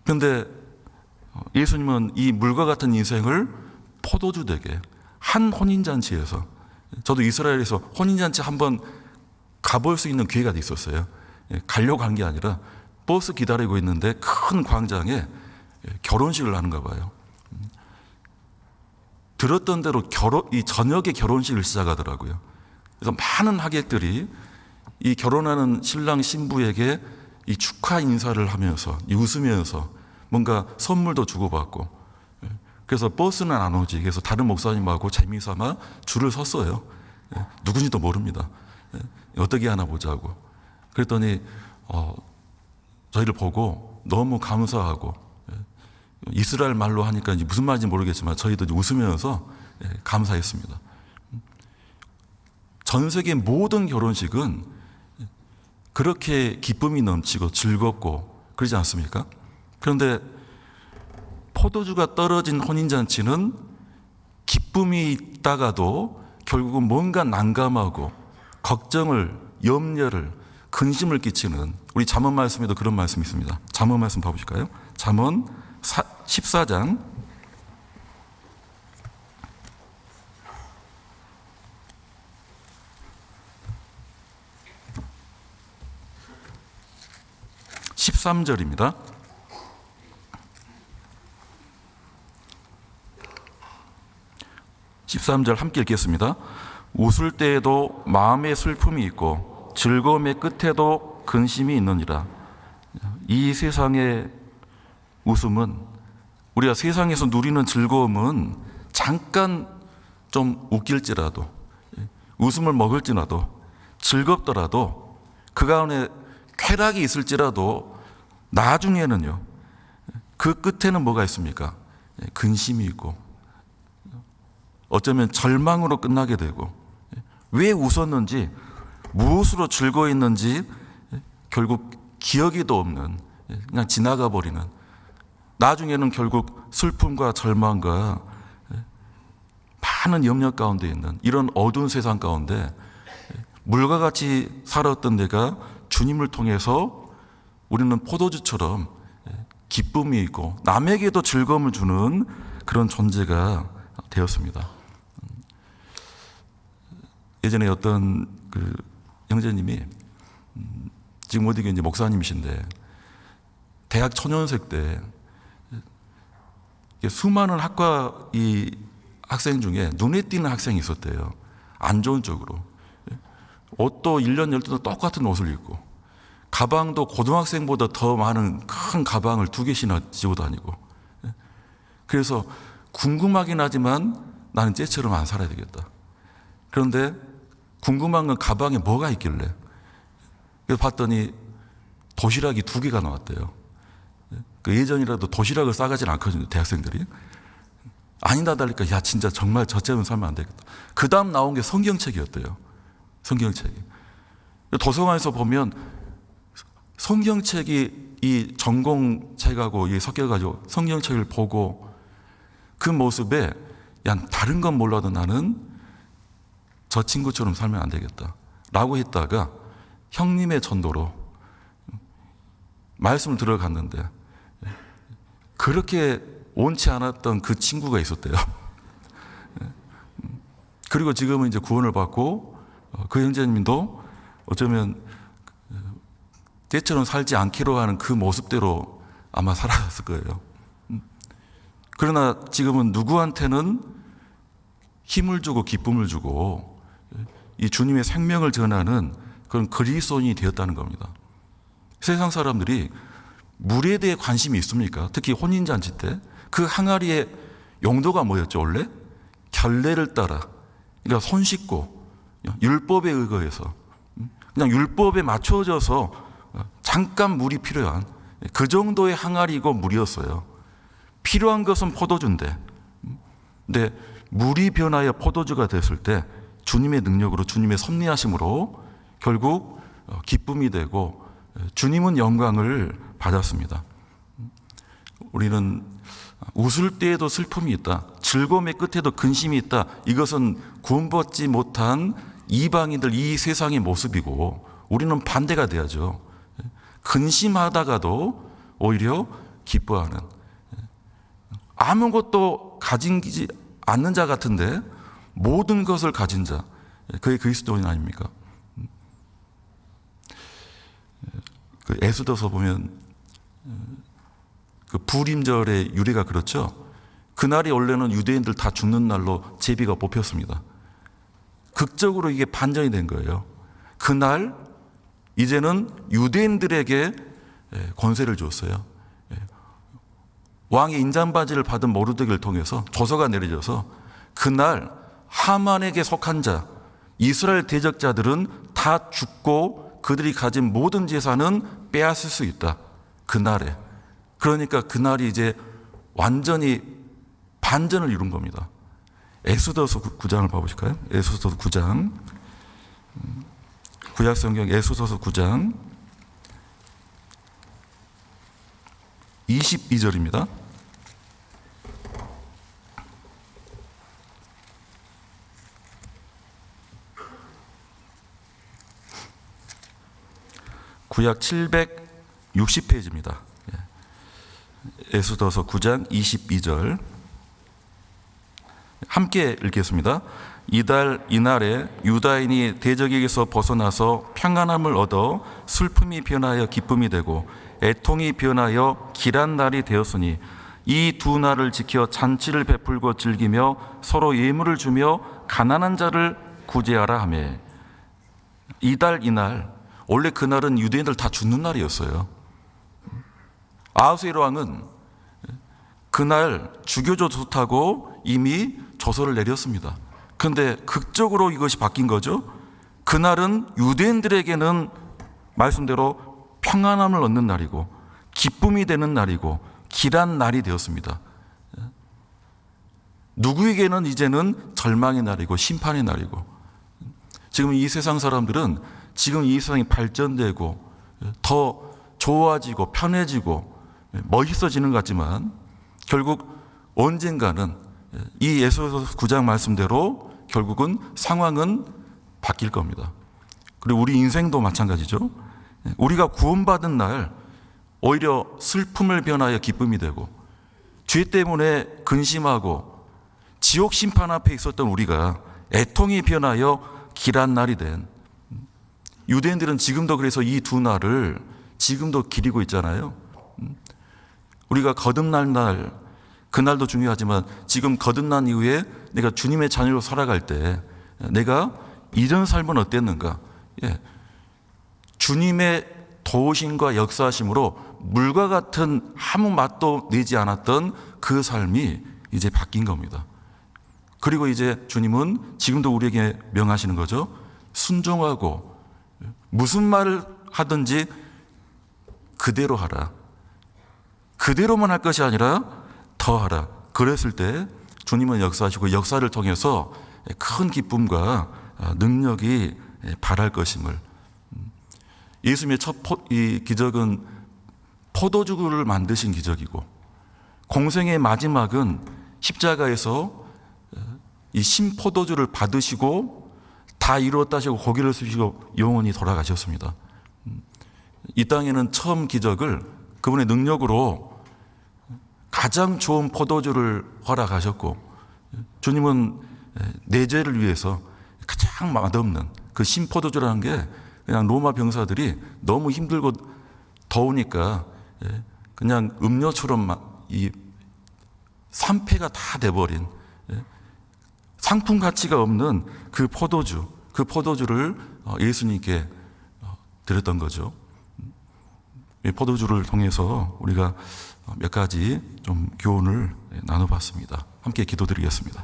그런데 예수님은 이 물과 같은 인생을 포도주 되게, 한 혼인잔치에서, 저도 이스라엘에서 혼인잔치 한번 가볼 수 있는 기회가 있었어요. 가려고 한 게 아니라 버스 기다리고 있는데 큰 광장에 결혼식을 하는가 봐요. 들었던 대로 이 저녁에 결혼식을 시작하더라고요. 그래서 많은 하객들이 이 결혼하는 신랑 신부에게 이 축하 인사를 하면서 웃으면서 뭔가 선물도 주고받고, 그래서 버스는 안 오지. 그래서 다른 목사님하고 재미삼아 줄을 섰어요. 누군지도 모릅니다. 어떻게 하나 보자고. 그랬더니 저희를 보고 너무 감사하고, 이스라엘 말로 하니까 이제 무슨 말인지 모르겠지만 저희도 웃으면서 감사했습니다. 전 세계 모든 결혼식은 그렇게 기쁨이 넘치고 즐겁고 그러지 않습니까? 그런데 포도주가 떨어진 혼인잔치는 기쁨이 있다가도 결국은 뭔가 난감하고 걱정을, 염려를, 근심을 끼치는, 우리 잠언 말씀에도 그런 말씀이 있습니다. 잠언 말씀 봐보실까요? 잠언 14장 13절입니다. 13절 함께 읽겠습니다. 웃을 때에도 마음의 슬픔이 있고 즐거움의 끝에도 근심이 있느니라. 이 세상의 웃음은, 우리가 세상에서 누리는 즐거움은 잠깐 좀 웃길지라도, 웃음을 먹을지라도, 즐겁더라도, 그 가운데 쾌락이 있을지라도 나중에는요, 그 끝에는 뭐가 있습니까? 근심이 있고 어쩌면 절망으로 끝나게 되고, 왜 웃었는지, 무엇으로 즐거워했는지 결국 기억이도 없는, 그냥 지나가 버리는, 나중에는 결국 슬픔과 절망과 많은 염려 가운데 있는 이런 어두운 세상 가운데 물과 같이 살았던 내가 주님을 통해서 우리는 포도주처럼 기쁨이 있고 남에게도 즐거움을 주는 그런 존재가 되었습니다. 예전에 어떤 그 형제님이, 지금 어디 이제 목사님이신데, 대학 초년생 때 수많은 학과 이 학생 중에 눈에 띄는 학생이 있었대요. 안 좋은 쪽으로. 옷도 1년 12년 똑같은 옷을 입고, 가방도 고등학생보다 더 많은 큰 가방을 2개씩이나 지고 다니고. 그래서 궁금하긴 하지만 나는 쟤처럼 안 살아야 되겠다. 그런데 궁금한 건 가방에 뭐가 있길래. 그래서 봤더니 도시락이 2개가 나왔대요. 그 예전이라도 도시락을 싸가지는 않거든요, 대학생들이. 아니다 달리까, 야 진짜 정말 저처럼 살면 안 되겠다. 그 다음 나온 게 성경책이었대요. 성경책이. 도서관에서 보면 성경책이 이 전공책하고 섞여가지고 성경책을 보고, 그 모습에 야 다른 건 몰라도 나는 저 친구처럼 살면 안 되겠다 라고 했다가 형님의 전도로 말씀을 들어갔는데, 그렇게 원치 않았던 그 친구가 있었대요. 그리고 지금은 이제 구원을 받고 그 형제님도 어쩌면 때처럼 살지 않기로 하는 그 모습대로 아마 살아갔을 거예요. 그러나 지금은 누구한테는 힘을 주고 기쁨을 주고 이 주님의 생명을 전하는 그런 그리스도인이 되었다는 겁니다. 세상 사람들이 물에 대해 관심이 있습니까? 특히 혼인잔치 때 그 항아리의 용도가 뭐였죠 원래? 결례를 따라, 그러니까 손 씻고 율법에 의거해서 그냥 율법에 맞춰져서 잠깐 물이 필요한 그 정도의 항아리고 물이었어요. 필요한 것은 포도주인데, 근데 물이 변하여 포도주가 됐을 때 주님의 능력으로, 주님의 섭리하심으로 결국 기쁨이 되고 주님은 영광을 받았습니다. 우리는 웃을 때에도 슬픔이 있다, 즐거움의 끝에도 근심이 있다. 이것은 구원받지 못한 이방인들, 이 세상의 모습이고, 우리는 반대가 돼야죠. 근심하다가도 오히려 기뻐하는, 아무것도 가지지 않는 자 같은데 모든 것을 가진 자, 그게 그리스도인 아닙니까? 그 에스더서 보면 그 불임절의 유래가 그렇죠. 그날이 원래는 유대인들 다 죽는 날로 제비가 뽑혔습니다. 극적으로 이게 반전이 된 거예요. 그날 이제는 유대인들에게 권세를 줬어요. 왕의 인장받이를 받은 모르드게를 통해서 조서가 내려져서 그날 하만에게 속한 자, 이스라엘 대적자들은 다 죽고 그들이 가진 모든 재산은 빼앗을 수 있다. 그날에. 그러니까 그날이 이제 완전히 반전을 이룬 겁니다. 에스더서 9장을 봐보실까요? 에스더서 9장, 구약성경 에스더서 9장 22절입니다. 구약 760페이지입니다. 에스더서 9장 22절 함께 읽겠습니다. 이달 이날에 유다인이 대적에게서 벗어나서 평안함을 얻어 슬픔이 변하여 기쁨이 되고 애통이 변하여 길한 날이 되었으니 이 두 날을 지켜 잔치를 베풀고 즐기며 서로 예물을 주며 가난한 자를 구제하라 하며. 이달 이날, 원래 그날은 유대인들 다 죽는 날이었어요. 아하수에로 왕은 그날 죽여줘 좋다고 이미 조서를 내렸습니다. 그런데 극적으로 이것이 바뀐 거죠. 그날은 유대인들에게는 말씀대로 평안함을 얻는 날이고 기쁨이 되는 날이고 길한 날이 되었습니다. 누구에게는 이제는 절망의 날이고 심판의 날이고, 지금 이 세상 사람들은 지금 이 세상이 발전되고 더 좋아지고 편해지고 멋있어지는 것 같지만 결국 언젠가는 이 에스더서 9장 말씀대로 결국은 상황은 바뀔 겁니다. 그리고 우리 인생도 마찬가지죠. 우리가 구원받은 날 오히려 슬픔을 변하여 기쁨이 되고, 죄 때문에 근심하고 지옥 심판 앞에 있었던 우리가 애통이 변하여 길한 날이 된, 유대인들은 지금도 그래서 이 두 날을 지금도 기리고 있잖아요. 우리가 거듭날 날, 그날도 중요하지만 지금 거듭난 이후에 내가 주님의 자녀로 살아갈 때 내가 이전 삶은 어땠는가? 주님의 도우심과 역사하심으로 물과 같은 아무 맛도 내지 않았던 그 삶이 이제 바뀐 겁니다. 그리고 이제 주님은 지금도 우리에게 명하시는 거죠. 순종하고 무슨 말을 하든지 그대로 하라. 그대로만 할 것이 아니라 더하라. 그랬을 때 주님은 역사하시고 역사를 통해서 큰 기쁨과 능력이 발할 것임을. 예수님의 첫 기적은 포도주를 만드신 기적이고, 공생의 마지막은 십자가에서 이 신포도주를 받으시고 다 이루었다 하시고 고개를 숙이시고 영원히 돌아가셨습니다. 이 땅에는 처음 기적을 그분의 능력으로 가장 좋은 포도주를 허락하셨고, 주님은 내 죄를 위해서 가장 맛없는 그 신포도주라는 게 그냥 로마 병사들이 너무 힘들고 더우니까 그냥 음료처럼 이 산패가 다 돼버린 상품 가치가 없는 그 포도주를 예수님께 드렸던 거죠. 이 포도주를 통해서 우리가 몇 가지 좀 교훈을 나눠봤습니다. 함께 기도드리겠습니다.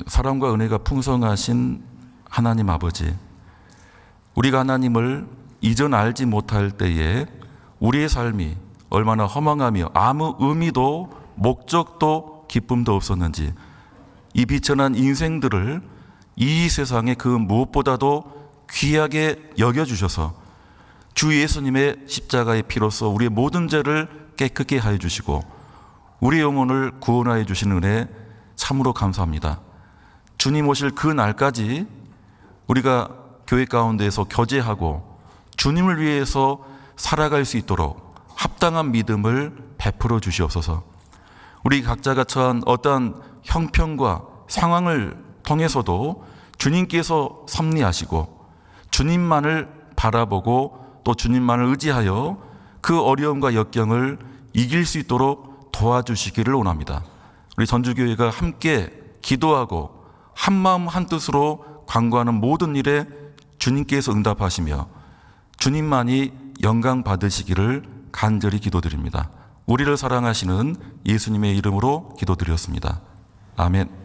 사랑과 은혜가 풍성하신 하나님 아버지, 우리가 하나님을 이전 알지 못할 때에 우리의 삶이 얼마나 허망하며 아무 의미도 목적도 기쁨도 없었는지 이 비천한 인생들을 이 세상에 그 무엇보다도 귀하게 여겨주셔서 주 예수님의 십자가의 피로써 우리의 모든 죄를 깨끗게 하여 주시고 우리의 영혼을 구원하여 주시는 은혜 참으로 감사합니다. 주님 오실 그 날까지 우리가 교회 가운데에서 교제하고 주님을 위해서 살아갈 수 있도록 합당한 믿음을 베풀어 주시옵소서. 우리 각자가 처한 어떠한 형편과 상황을 통해서도 주님께서 섭리하시고 주님만을 바라보고 또 주님만을 의지하여 그 어려움과 역경을 이길 수 있도록 도와주시기를 원합니다. 우리 전주교회가 함께 기도하고 한마음 한뜻으로 간구하는 모든 일에 주님께서 응답하시며 주님만이 영광 받으시기를 간절히 기도드립니다. 우리를 사랑하시는 예수님의 이름으로 기도드렸습니다. 아멘.